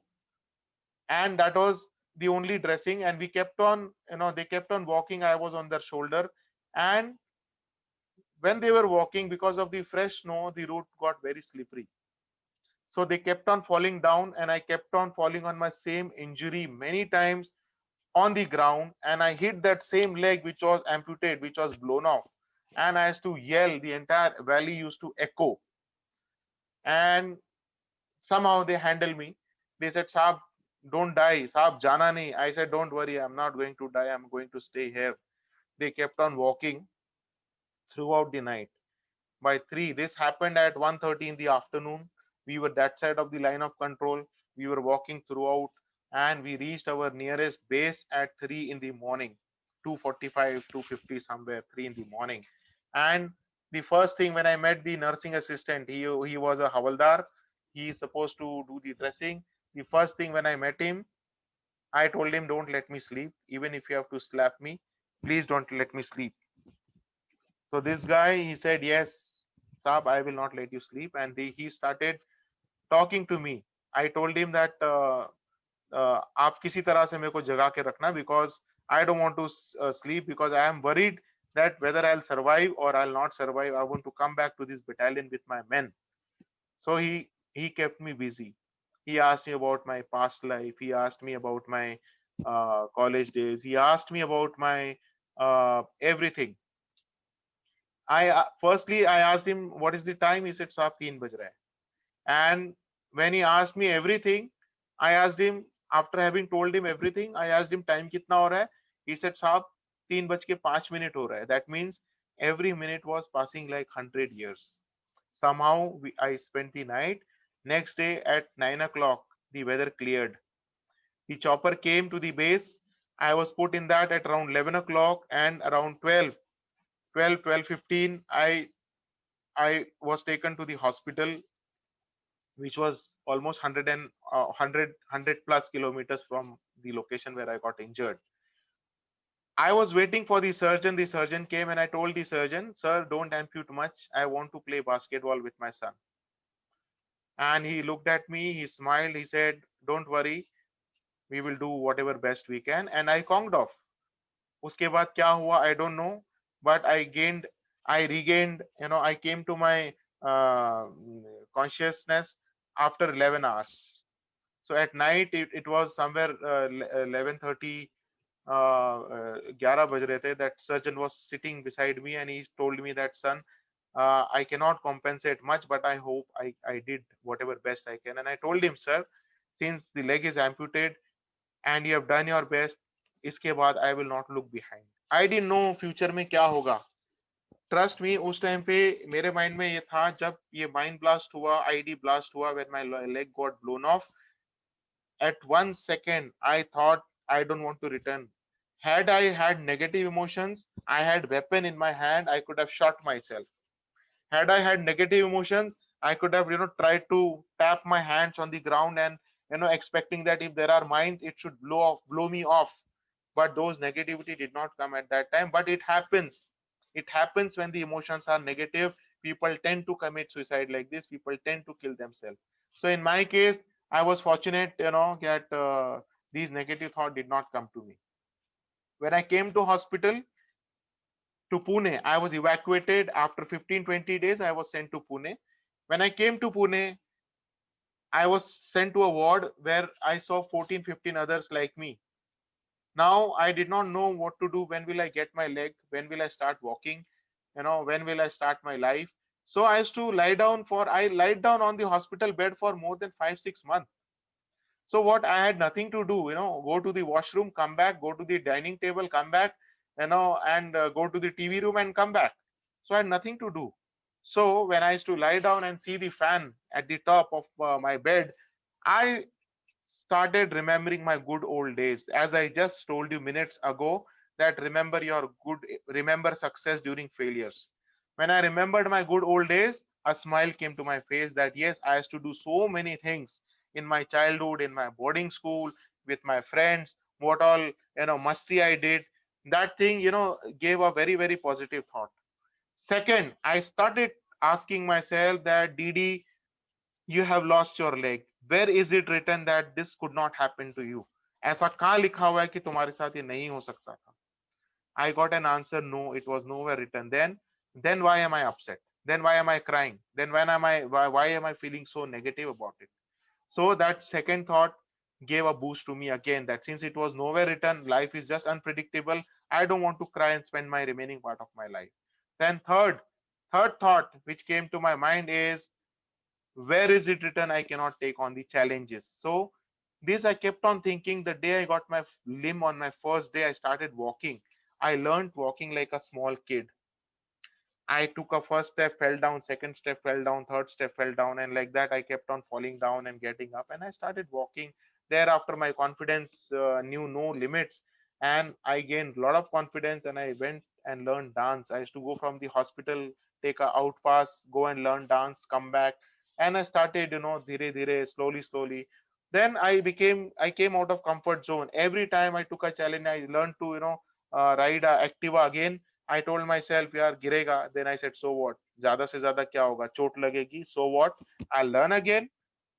And that was the only dressing. And we kept on, they kept on walking. I was on their shoulder. And when they were walking, because of the fresh snow, the route got very slippery. So they kept on falling down, and I kept on falling on my same injury many times on the ground. And I hit that same leg which was amputated, which was blown off. And I used to yell. The entire valley used to echo. And somehow they handled me. They said, Saab, don't die. Saab, jana nahi. I said, don't worry, I'm not going to die. I'm going to stay here. They kept on walking throughout the night. By 3, this happened at 1:30 in the afternoon. We were that side of the line of control. We were walking throughout, and we reached our nearest base at 3 in the morning, 2:45, 2:50 somewhere, 3 in the morning. And the first thing when I met the nursing assistant, he was a Havaldar. He is supposed to do the dressing. The first thing when I met him, I told him, don't let me sleep. Even if you have to slap me, please don't let me sleep. So this guy, he said, yes, Saab, I will not let you sleep. And he started talking to me. I told him that आप किसी तरह से मेरे को जगा के रखना, because I don't want to sleep, because I am worried that whether I'll survive or I'll not survive. I want to come back to this battalion with my men. So he kept me busy. He asked me about my past life. He asked me about my college days. He asked me about my everything. I firstly I asked him what is the time. He said, "Saab 3 baj raha hai." And when he asked me everything, I asked him, after having told him everything, I asked him time kitna ho raha hai. He said, "Saab 3:05 ho raha hai." That means every minute was passing like 100 years. Somehow I spent the night. Next day at 9 o'clock, the weather cleared. The chopper came to the base. I was put in that at around 11 o'clock, and around 12:15, I was taken to the hospital, which was almost 100 plus kilometers from the location where I got injured. I was waiting for the surgeon. The surgeon came, and I told the surgeon, sir, don't ampute much. I want to play basketball with my son. And he looked at me, he smiled, he said, don't worry, we will do whatever best we can. And I conked off. Uske baad kya hua, I don't know, but I regained, I came to my consciousness after 11 hours. So at night, it was somewhere 11:30, 11 baj rahe the. That surgeon was sitting beside me, and he told me that, son, I cannot compensate much, but I hope I did whatever best I can. And I told him, sir, since the leg is amputated and you have done your best, इसके बाद I will not look behind. I didn't know future में क्या होगा. Trust me, उस time पे मेरे mind में ये था, जब ये माइंड ब्लास्ट हुआ, आईडी ब्लास्ट हुआ, when my leg got blown off, at 1 second I thought I don't want to return. Had I had negative emotions, I had weapon in my hand, I could have shot myself. Had I had negative emotions, I could have tried to tap my hands on the ground and expecting that if there are mines, it should blow me off. But those negativity did not come at that time. But it happens when the emotions are negative. People tend to commit suicide like this. People tend to kill themselves. So in my case, I was fortunate that these negative thoughts did not come to me. When I came to hospital to Pune, I was evacuated after 15-20 days. I was sent to Pune. When I came to Pune, I was sent to a ward where I saw 14-15 others like me. Now I did not know what to do. When will I get my leg? When will I start walking? When will I start my life? So I used to lie down on the hospital bed for more than 5-6 months. So what, I had nothing to do, go to the washroom, come back, go to the dining table, come back, and go to the TV room and come back. So I had nothing to do. So when I used to lie down and see the fan at the top of my bed, I started remembering my good old days. As I just told you minutes ago, that remember success during failures. When I remembered my good old days, a smile came to my face that yes, I used to do so many things in my childhood, in my boarding school, with my friends, what all, masti I did. That thing, gave a very, very positive thought. Second, I started asking myself that, Didi, you have lost your leg. Where is it written that this could not happen to you? ऐसा कहाँ लिखा हुआ है कि तुम्हारे साथ ये नहीं हो सकता था? I got an answer, no, it was nowhere written. Then why am I upset? Then why am I crying? Then why am I feeling so negative about it? So that second thought gave a boost to me again, that since it was nowhere written, life is just unpredictable. I don't want to cry and spend my remaining part of my life. Then third thought which came to my mind is, where is it written I cannot take on the challenges? So this I kept on thinking. The day I got my limb on my first day, I started walking. I learned walking like a small kid. I took a first step, fell down, second step, fell down, third step, fell down, and like that I kept on falling down and getting up, and I started walking. Thereafter my confidence knew no limits, and I gained a lot of confidence, and I went and learned dance. I used to go from the hospital, take a out pass, go and learn dance, come back, and I started, dhire dhire, slowly. Then I came out of comfort zone. Every time I took a challenge, I learned to, ride a Activa again. I told myself, यार गिरेगा. Then I said, so what? ज़्यादा से ज़्यादा क्या होगा? चोट लगेगी. So what? I'll learn again.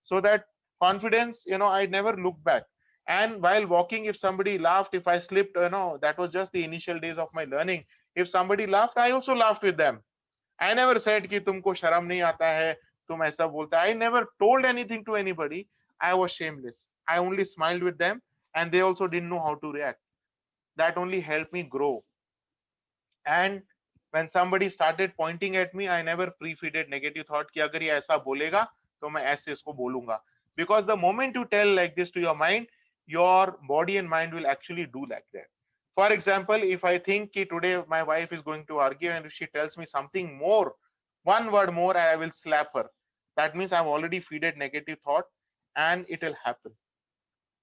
So that confidence, I never looked back. And while walking, if somebody laughed, if I slipped, that was just the initial days of my learning. If somebody laughed, I also laughed with them. I never said कि तुमको शर्म नहीं आता है, तुम ऐसा बोलता है. I never told anything to anybody. I was shameless. I only smiled with them, and they also didn't know how to react. That only helped me grow. And when somebody started pointing at me, I never pre-feeded negative thought कि अगर ये ऐसा बोलेगा तो मैं ऐसे इसको बोलूंगा. Because the moment you tell like this to your mind, your body and mind will actually do like that. For example, if I think कि today my wife is going to argue, and if she tells me something more, one word more, I will slap her. That means I've already feeded negative thought, and it will happen.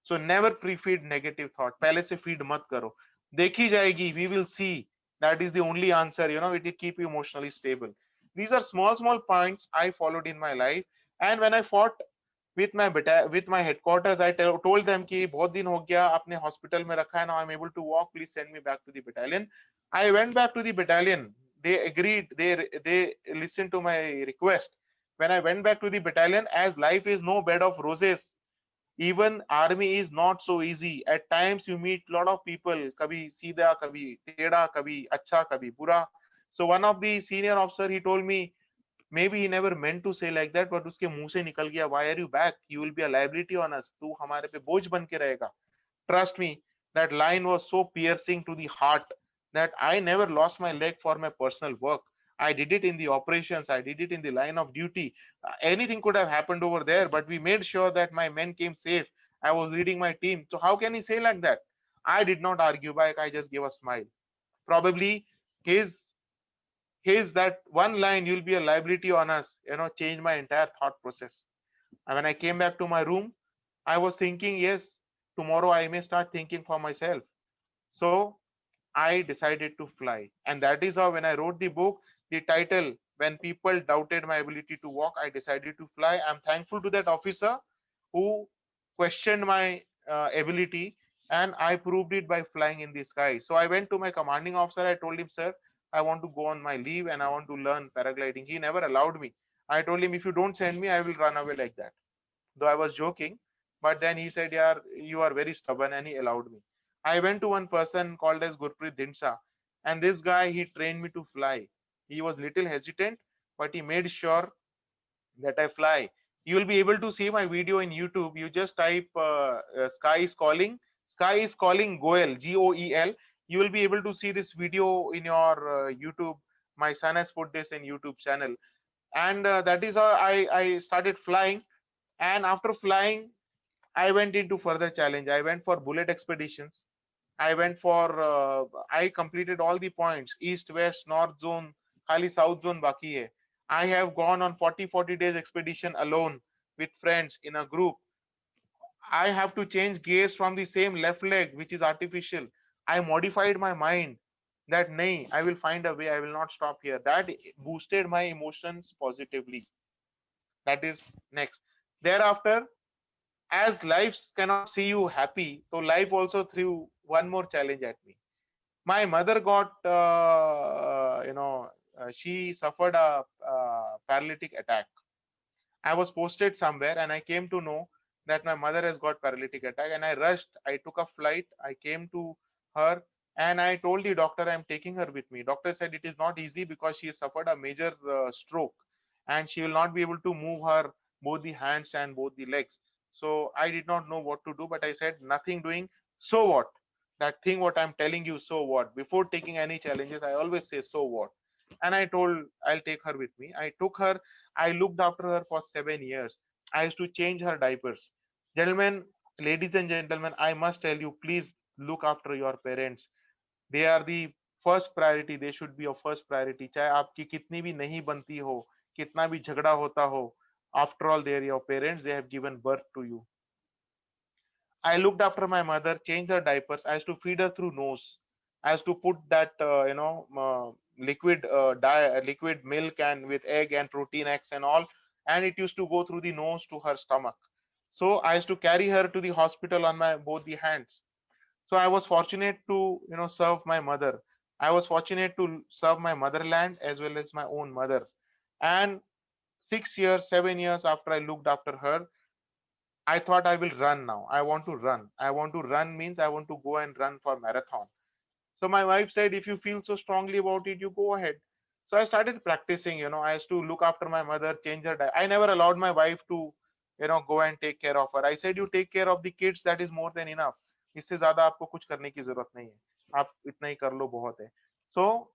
So never pre-feed negative thought. पहले से feed मत करो. देखी जाएगी. We will see. That is the only answer. It will keep you emotionally stable. These are small points I followed in my life. And when I fought with my headquarters, I told them कि बहुत दिन हो गया आपने hospital में रखा है. Now I'm able to walk. Please send me back to the battalion. I went back to the battalion. They agreed. They listened to my request. When I went back to the battalion, as life is no bed of roses, even army is not so easy. At times you meet a lot of people, kabhi seedha, kabhi teda, kabhi acha, kabhi bura. So one of the senior officer, he told me, maybe he never meant to say like that, but uske मुंह से निकल गया, why are you back? You will be a liability on us. तू हमारे पे बोझ बन के रहेगा. Trust me, that line was so piercing to the heart that I never lost my leg for my personal work. I did it in the operations, I did it in the line of duty. Anything could have happened over there, but we made sure that my men came safe. I was leading my team. So how can he say like that? I did not argue back, I just gave a smile. Probably his that one line, you'll be a liability on us, changed my entire thought process. And when I came back to my room, I was thinking, yes, tomorrow I may start thinking for myself. So I decided to fly. And that is how, when I wrote the book, the title, when people doubted my ability to walk, I decided to fly. I'm thankful to that officer who questioned my ability, and I proved it by flying in the sky. So I went to my commanding officer. I told him, sir, I want to go on my leave and I want to learn paragliding. He never allowed me. I told him, if you don't send me, I will run away like that. Though I was joking, but then he said, yeah, you are very stubborn, and he allowed me. I went to one person called as Gurpreet Dinsa, and this guy, he trained me to fly. He was little hesitant, but he made sure that I fly. You will be able to see my video in YouTube. You just type Sky is calling Goel, Goel. You will be able to see this video in your YouTube. My son has put this in YouTube channel. And that is how I started flying. And after flying, I went into further challenge. I went for bullet expeditions. I completed all the points, east, west, north zone, खाली south zone बाकी है. I have gone on 40 days expedition alone with friends in a group. I have to change gears from the same left leg, which is artificial. I modified my mind that nay, I will find a way, I will not stop here. That boosted my emotions positively. That is next. Thereafter, as life cannot see you happy, so life also threw one more challenge at me. My mother got, she suffered a paralytic attack. I was posted somewhere and I came to know that my mother has got paralytic attack, and I rushed. I took a flight. I came to her and I told the doctor I'm taking her with me. Doctor said it is not easy because she has suffered a major stroke and she will not be able to move her both the hands and both the legs. So I did not know what to do, but I said nothing doing. So what? That thing what I'm telling you, so what? Before taking any challenges, I always say so what. And I told I'll take her with me. I took her. I looked after her for 7 years. I used to change her diapers. Gentlemen, ladies and gentlemen, I must tell you, please look after your parents. They are the first priority. They should be your first priority. चाहे आपकी कितनी भी नहीं बनती हो, कितना भी झगड़ा होता हो, after all, they are your parents. They have given birth to you. I looked after my mother, changed her diapers. I used to feed her through nose. I used to put that liquid milk and with egg and protein eggs and all, and it used to go through the nose to her stomach. So I used to carry her to the hospital on my both the hands. So I was fortunate to serve my mother. I was fortunate to serve my motherland as well as my own mother. And 6 years, 7 years after I looked after her, I thought I will run now. I want to run. I want to run means I want to go and run for marathon. So my wife said, if you feel so strongly about it, you go ahead. So I started practicing. I used to look after my mother, change her diet. I never allowed my wife to, go and take care of her. I said, you take care of the kids. That is more than enough. इससे ज्यादा आपको कुछ करने की जरूरत नहीं है. आप इतना ही कर लो बहुत है. So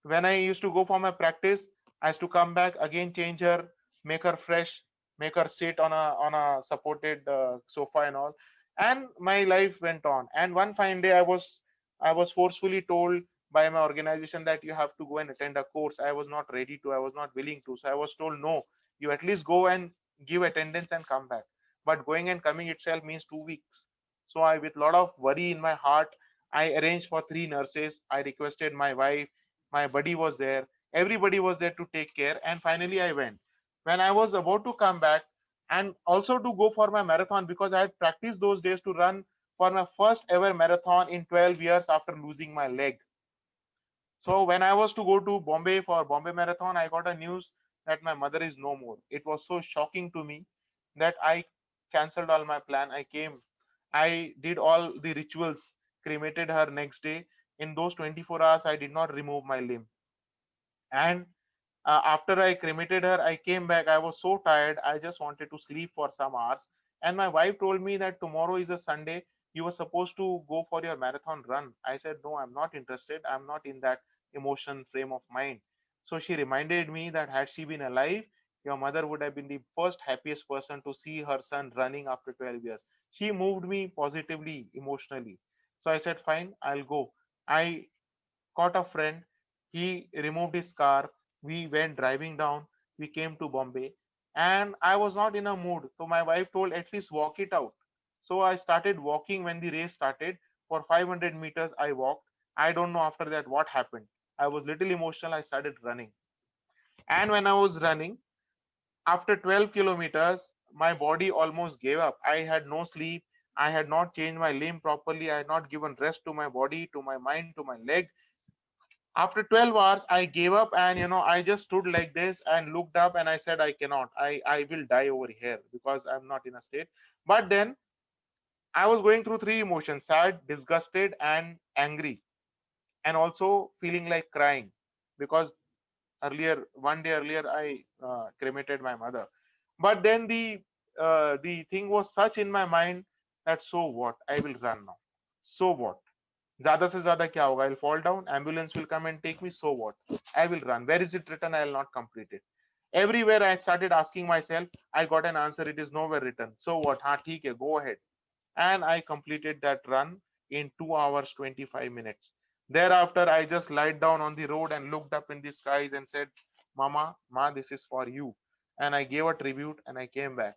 when I used to go for my practice, I used to come back again, change her, make her fresh, make her sit on a supported sofa and all, and my life went on. And one fine day, I was forcefully told by my organization that you have to go and attend a course. I was not ready to. I was not willing to. So I was told, no, you at least go and give attendance and come back. But going and coming itself means 2 weeks. So I, with a lot of worry in my heart, I arranged for 3 nurses. I requested my wife, my buddy was there, everybody was there to take care, and finally I went. When I was about to come back and also to go for my marathon, because I had practiced those days to run for my first ever marathon in 12 years after losing my leg. So when I was to go to Bombay for Bombay Marathon, I got a news that my mother is no more. It was so shocking to me that I cancelled all my plan. I came, I did all the rituals, cremated her next day. In those 24 hours, I did not remove my limb. And after I cremated her, I came back. I was so tired. I just wanted to sleep for some hours. And my wife told me that tomorrow is a Sunday. You were supposed to go for your marathon run. I said, no, I'm not interested. I'm not in that emotion frame of mind. So she reminded me that had she been alive, your mother would have been the first happiest person to see her son running after 12 years. She moved me positively, emotionally. So I said, fine, I'll go. I caught a friend. He removed his car. We went driving down. We came to Bombay. And I was not in a mood. So my wife told, at least walk it out. So I started walking when the race started. For 500 meters, I walked. I don't know after that what happened. I was little emotional. I started running. And when I was running, after 12 kilometers, my body almost gave up. I had no sleep. I had not changed my limb properly. I had not given rest to my body, to my mind, to my leg. After 12 hours, I gave up, and I just stood like this and looked up and I said, I cannot. I will die over here because I'm not in a state. But then I was going through three emotions: sad, disgusted, and angry, and also feeling like crying because one day earlier, I cremated my mother. But then the thing was such in my mind that, so what? I will run now. So what? ज्यादा से ज्यादा क्या होगा? I'll fall down, ambulance will come and take me, so what? I will run. Where is it written? I will not complete it. Everywhere I started asking myself, I got an answer, it is nowhere written. So what? हाँ ठीक है, go ahead. And I completed that run in 2 hours 25 minutes. Thereafter, I just lied down on the road and looked up in the skies and said, Ma, this is for you. And I gave a tribute and I came back.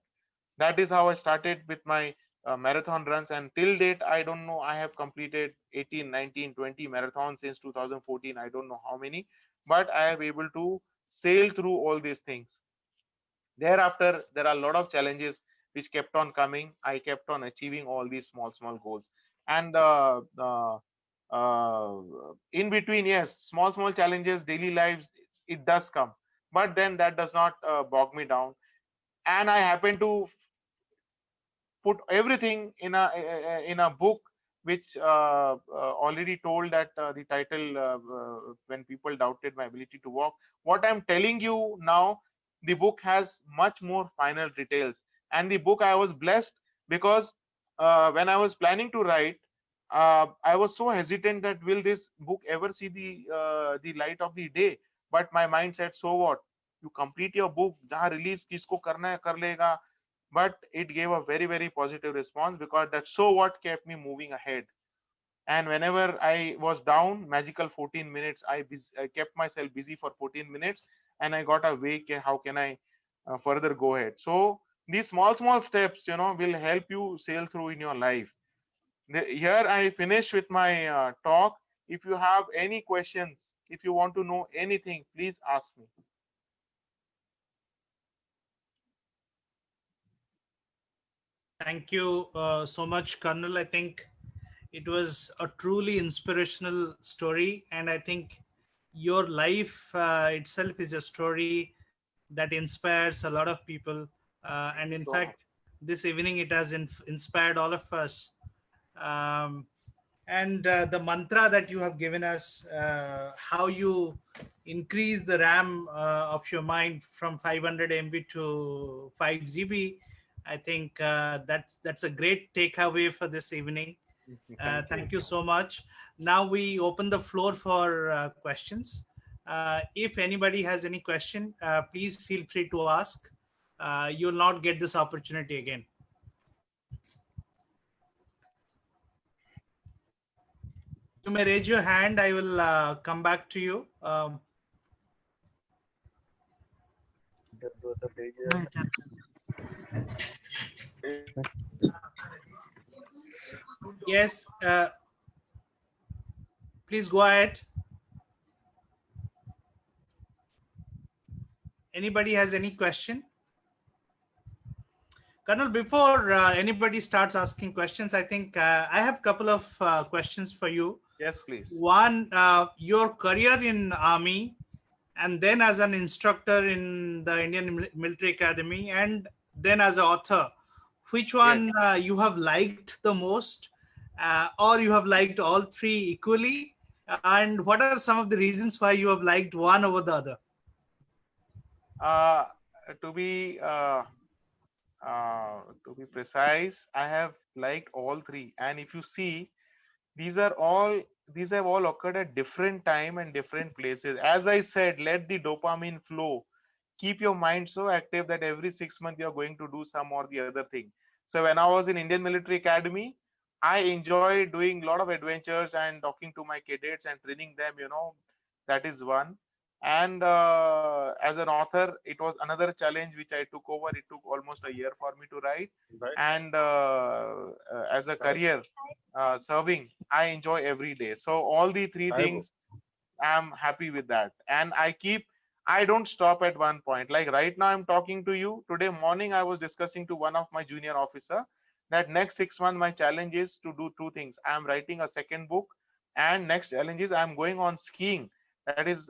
That is how I started with my marathon runs. And till date, I don't know, I have completed 18, 19, 20 marathons since 2014. I don't know how many, but I have able to sail through all these things. Thereafter, there are a lot of challenges which kept on coming. I kept on achieving all these small goals. And uh, in between, yes, small challenges, daily lives, it does come. But then that does not bog me down. And I happen to put everything in a book which already told that the title when people doubted my ability to walk. What I'm telling you now, the book has much more final details. And the book, I was blessed because when I was planning to write, I was so hesitant that will this book ever see the light of the day. But my mind said, so what, you complete your book, jahan release kisko karna hai kar lega. But it gave a very positive response, because that so what kept me moving ahead. And whenever I was down, magical 14 minutes, I kept myself busy for 14 minutes, and I got a way how can I further go ahead. So these small steps, will help you sail through in your life. Here I finish with my talk. If you have any questions, if you want to know anything, please ask me. Thank you so much, Colonel. I think it was a truly inspirational story, and I think your life itself is a story that inspires a lot of people. And in So fact, this evening it has inspired all of us. Um, and the mantra that you have given us, how you increase the RAM of your mind from 500 MB to 5 GB. I think that's a great takeaway for this evening. Thank you so much. Now we open the floor for questions. If anybody has any question, please feel free to ask. You'll not get this opportunity again. You may raise your hand. I will come back to you. Yes, please go ahead. Anybody has any question? Colonel, before anybody starts asking questions, I think I have a couple of questions for you. yes, please. One, your career in Army, and then as an instructor in the Indian Military Academy, and then as an author, which one you have liked the most, or you have liked all three equally? And what are some of the reasons why you have liked one over the other? Uh, to be uh, to be precise, I have liked all three. And if you see, these are all these have all occurred at different time and different places. As I said, let the dopamine flow. Keep your mind so active that every 6 months you're going to do some or the other thing. So when I was in Indian Military Academy, I enjoy doing a lot of adventures and talking to my cadets and training them. That is one. And as an author, it was another challenge which I took over. It took almost a year for me to write. Right. And as a career, serving, I enjoy every day. So all the three things, I'm happy with that. And I don't stop at one point. Like right now, I'm talking to you. Today morning, I was discussing to one of my junior officer that next 6 months, my challenge is to do two things. I'm writing a second book, and next challenge is I'm going on skiing. That is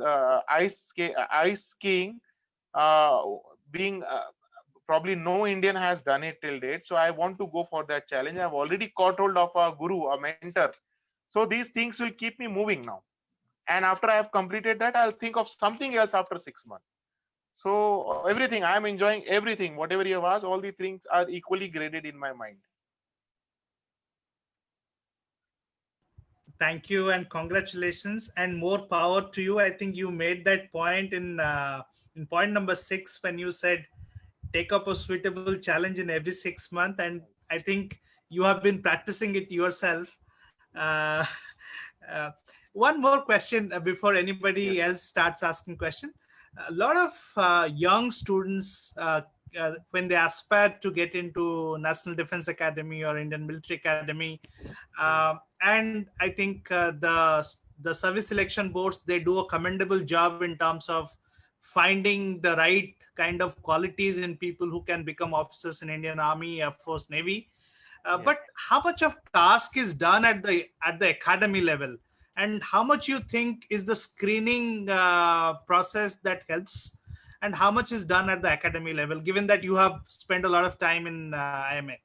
ice skiing. Uh, being Probably no Indian has done it till date. So I want to go for that challenge. I've already caught hold of a guru, a mentor. So these things will keep me moving now. And after I have completed that, I'll think of something else after 6 months. So everything, I'm enjoying everything. Whatever you have asked, all the things are equally graded in my mind. Thank you and congratulations and more power to you. I think you made that point in point number 6 when you said take up a suitable challenge in every 6 months, and I think you have been practicing it yourself. Uh, uh, One more question before anybody else starts asking question. A lot of young students, when they aspire to get into National Defense Academy or Indian Military Academy, and I think the service selection boards, they do a commendable job in terms of finding the right kind of qualities in people who can become officers in Indian Army, Air Force, Navy. Yes. But how much of task is done at the academy level, and how much you think is the screening process that helps, and how much is done at the academy level, given that you have spent a lot of time in IMA?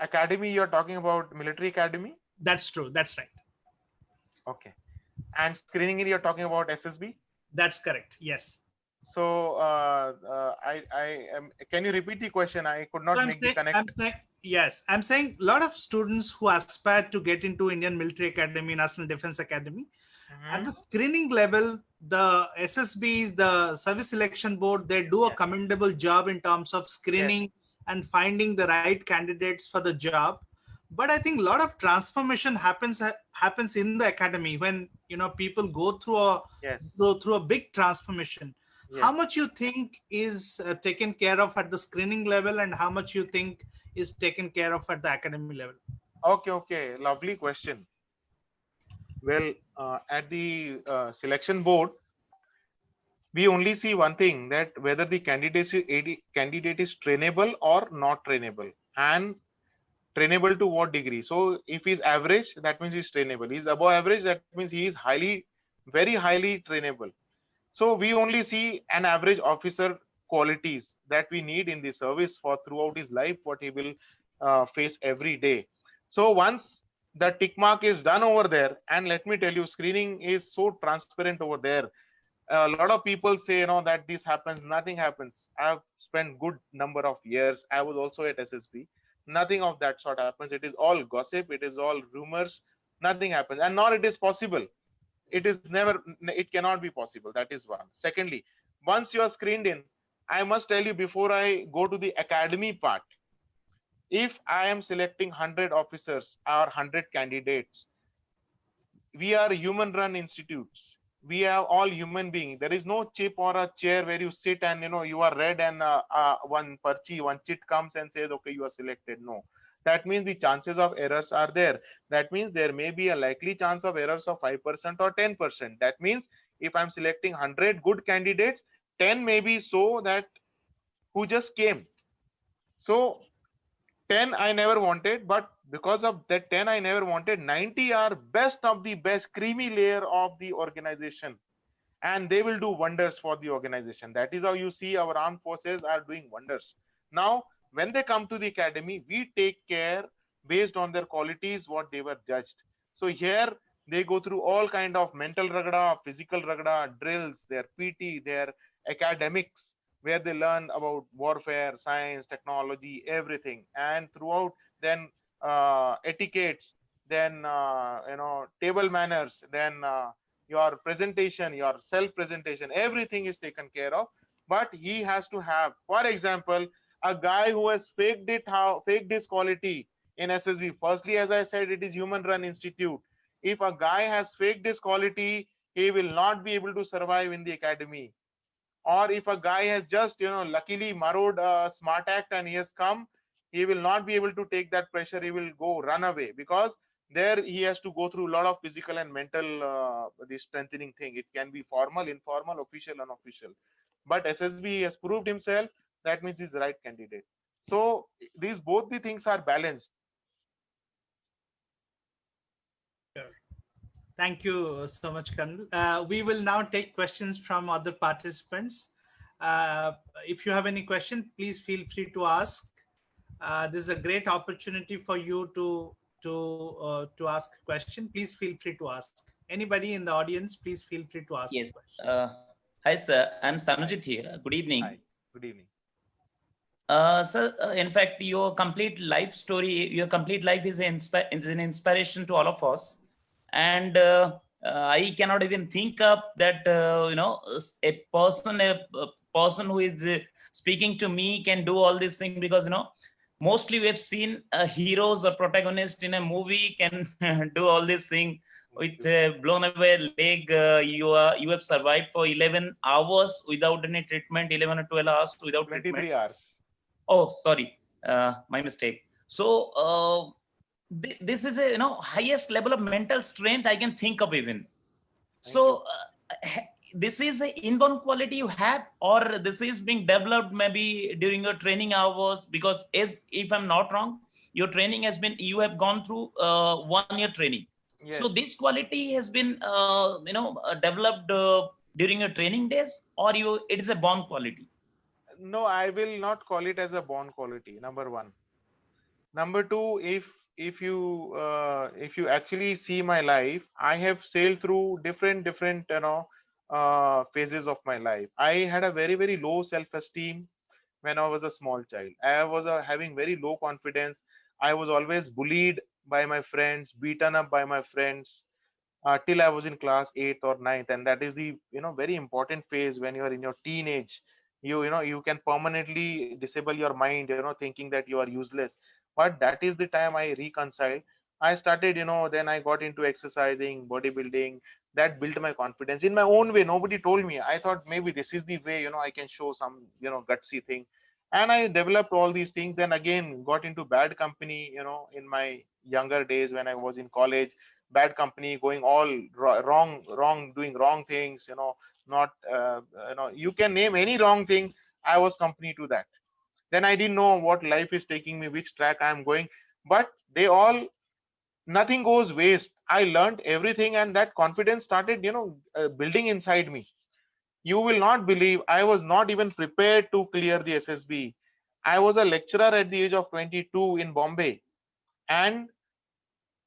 Academy, you're talking about military academy? That's true. That's right. Okay. And screening in, you're talking about SSB? That's correct. Yes. So can you repeat the question? I could not So make the connect. Yes, I'm saying a lot of students who aspire to get into Indian Military Academy, National Defense Academy, at the screening level, the SSBs, the Service Selection Board, they do a commendable job in terms of screening and finding the right candidates for the job. But I think a lot of transformation happens in the academy when people go through a big transformation. How much you think is taken care of at the screening level, and how much you think is taken care of at the academy level? Okay, lovely question. Well, at the selection board, we only see one thing, that whether the candidate is trainable or not trainable, and trainable to what degree. So if he's average, that means he's trainable. He's above average, that means he is very highly trainable. So we only see an average officer qualities that we need in the service for throughout his life, what he will face every day. So once the tick mark is done over there, and let me tell you, screening is so transparent over there. A lot of people say, that this happens, nothing happens. I've spent good number of years. I was also at SSB. Nothing of that sort happens. It is all gossip. It is all rumors. Nothing happens, and nor it is possible. It cannot be possible. That is one. Secondly, once you are screened in, I must tell you, before I go to the academy part, if I am selecting 100 officers or 100 candidates, we are human run institutes. We are all human beings. There is no chip or a chair where you sit and you are read, and one chit comes and says, okay, you are selected. No, that means the chances of errors are there. That means there may be a likely chance of errors of 5% or 10%. That means if I'm selecting 100 good candidates, 10 may be so that who just came. So 10 I never wanted, but because of that 10 I never wanted, 90 are best of the best, creamy layer of the organization, and they will do wonders for the organization. That is how you see our armed forces are doing wonders. Now, when they come to the academy, we take care based on their qualities, what they were judged. So here they go through all kind of mental ragda, physical ragda, drills, their PT, their academics, where they learn about warfare, science, technology, everything. And throughout, then etiquettes, then table manners, then your presentation, your self presentation, everything is taken care of. But he has to have, for example, a guy who has faked his quality in SSB. Firstly, as I said, it is human run institute. If a guy has faked his quality, he will not be able to survive in the academy. Or if a guy has just luckily borrowed a smart act and he has come, he will not be able to take that pressure. He will go run away, because there he has to go through a lot of physical and mental the strengthening thing. It can be formal, informal, official, unofficial. But SSB has proved himself. That means he's the right candidate. So these both the things are balanced. Thank you so much, Colonel. We will now take questions from other participants. If you have any question, please feel free to ask. This is a great opportunity for you to ask a question. Please feel free to ask. Anybody in the audience, please feel free to ask. Yes. Hi, sir. I'm Sanujit here. Good evening. Hi. Good evening. Sir, in fact, your complete life story, your complete life is an inspiration to all of us. And I cannot even think of that, a person who is speaking to me can do all these things, because, mostly we have seen heroes or protagonists in a movie can do all this thing with blown away leg. You have survived for 11 hours without any treatment, 11 or 12 hours without treatment. 23 hours. Oh, sorry, my mistake. So this is a highest level of mental strength I can think of even. So this is an inborn quality you have, or this is being developed maybe during your training hours? Because as if I'm not wrong, your training has been, you have gone through 1 year training. So Yes. this quality has been developed during your training days, or it is a born quality? No, I will not call it as a born quality. Number one. Number two, if you actually see my life, I have sailed through different phases of my life. I had a very low self-esteem when I was a small child. I was having very low confidence. I was always bullied by my friends, beaten up by my friends, till I was in class 8th or 9th. And that is the very important phase when you are in your teenage. You can permanently disable your mind, thinking that you are useless. But that is the time I reconciled. I started, then I got into exercising, bodybuilding. That built my confidence in my own way. Nobody told me. I thought maybe this is the way, I can show some, gutsy thing. And I developed all these things. Then again got into bad company, in my younger days when I was in college. Bad company, going all wrong, doing wrong things, not you can name any wrong thing. I was company to that. Then I didn't know what life is taking me, which track I am going. But they all, nothing goes waste. I learned everything, and that confidence started building inside me. You will not believe, I was not even prepared to clear the SSB. I was a lecturer at the age of 22 in Bombay, and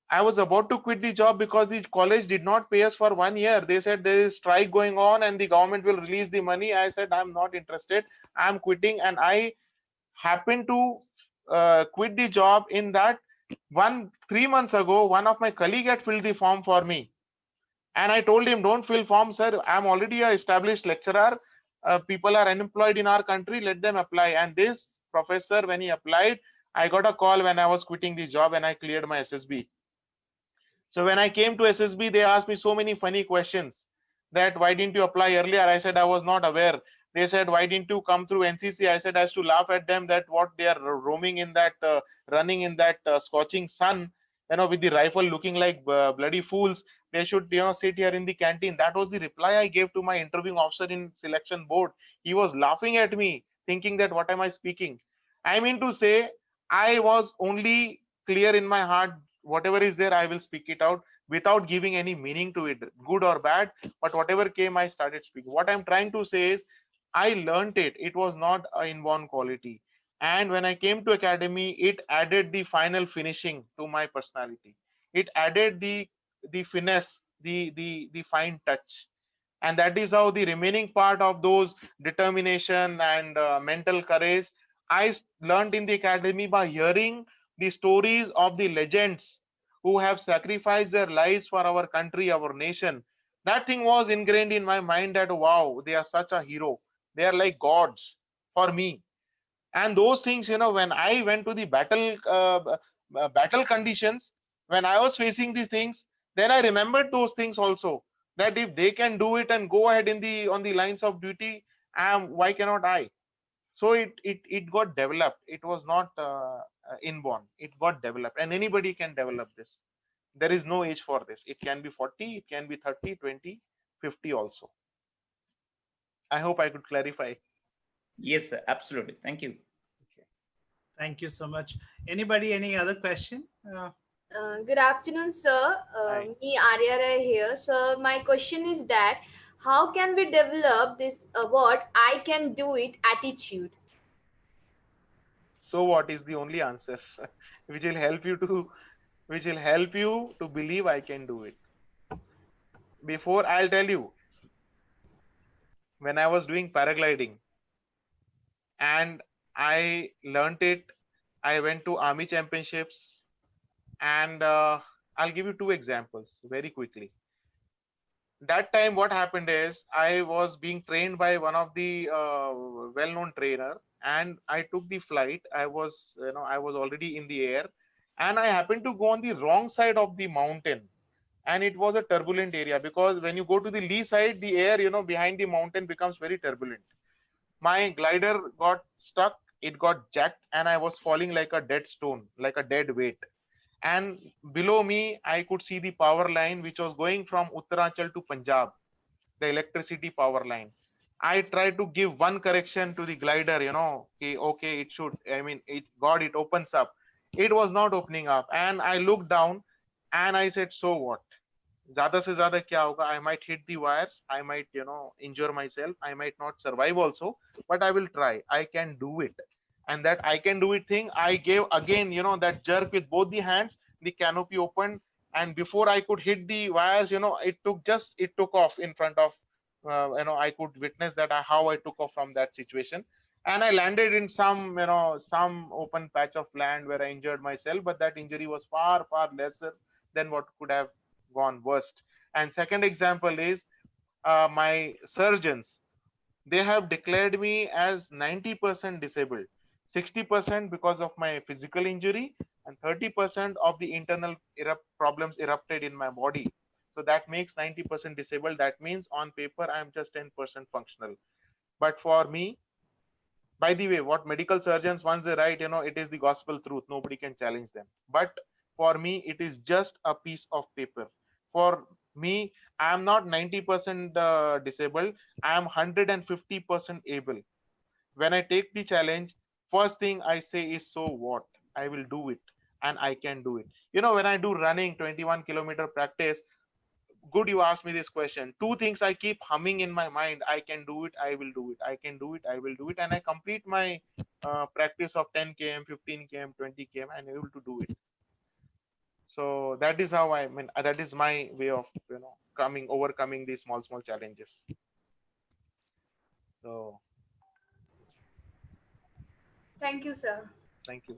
I was about to quit the job because the college did not pay us for 1 year. They said there is strike going on and the government will release the money. I said, I'm not interested. I'm quitting. And I happened to quit the job in that 3 months ago. One of my colleague had filled the form for me. And I told him, don't fill form, sir. I'm already a established lecturer. People are unemployed in our country. Let them apply. And this professor, when he applied, I got a call when I was quitting the job and I cleared my SSB. So when I came to SSB, they asked me so many funny questions, that why didn't you apply earlier? I said I was not aware. They said, why didn't you come through NCC? I said I used to laugh at them, that what they are roaming in that, running in that scorching sun, with the rifle, looking like bloody fools. They should sit here in the canteen. That was the reply I gave to my interviewing officer in selection board. He was laughing at me, thinking that what am I speaking? I mean to say, I was only clear in my heart, whatever is there, I will speak it out without giving any meaning to it, good or bad. But whatever came, I started speaking. What I'm trying to say is, I learned it. It was not an inborn quality. And when I came to academy, it added the final finishing to my personality. It added the finesse, the fine touch. And that is how the remaining part of those determination and mental courage I learned in the academy, by hearing the stories of the legends who have sacrificed their lives for our country, our nation. That thing was ingrained in my mind, that wow, they are such a hero. They are like gods for me. And those things, when I went to the battle conditions, when I was facing these things, then I remembered those things also, that if they can do it and go ahead on the lines of duty, why cannot I? So it got developed. It was not inborn. It got developed, and anybody can develop this. There is no age for this. It can be 40, it can be 30, 20, 50 also. I hope I could clarify. Yes, sir, absolutely. Thank you. Thank you so much. Anybody, any other question? Good afternoon, sir. Hi. Me, Arya Rai here. Sir, my question is that how can we develop this what I can do it attitude? So what is the only answer which will help you to believe I can do it. Before, I'll tell you, when I was doing paragliding and I learned it, I went to army championships, and I'll give you two examples very quickly. That time what happened is, I was being trained by one of the well-known trainer, and I took the flight. I was, I was already in the air, and I happened to go on the wrong side of the mountain, and it was a turbulent area, because when you go to the lee side, the air, behind the mountain becomes very turbulent. My glider got stuck, it got jacked, and I was falling like a dead stone, like a dead weight. And below me, I could see the power line which was going from Uttaranchal to Punjab, the electricity power line. I tried to give one correction to the glider, okay, it should, it opens up. It was not opening up. And I looked down and I said, so what? Zyada se zyada kya hoga? I might hit the wires, I might, injure myself, I might not survive also, but I will try. I can do it. And that I can do it thing, I gave again, that jerk with both the hands, the canopy opened, and before I could hit the wires, it took off in front of, I could witness that how I took off from that situation. And I landed in some open patch of land where I injured myself, but that injury was far, far lesser than what could have gone worst. And second example is, my surgeons, they have declared me as 90% disabled, 60% because of my physical injury, and 30% of the internal problems erupted in my body. So that makes 90% disabled. That means on paper I am just 10% functional. But for me, by the way, what medical surgeons, once they write, it is the gospel truth, nobody can challenge them. But for me, it is just a piece of paper. For me, I am not 90% disabled, I am 150% able. When I take the challenge, first thing I say is, so what? I will do it, and I can do it. When I do running 21-kilometer practice, good you asked me this question. Two things I keep humming in my mind: I can do it, I will do it, I can do it, I will do it. And I complete my practice of 10 km, 15 km, 20 km, and able to do it. So that is how that is my way of overcoming these small challenges. So Thank you, sir. thank you.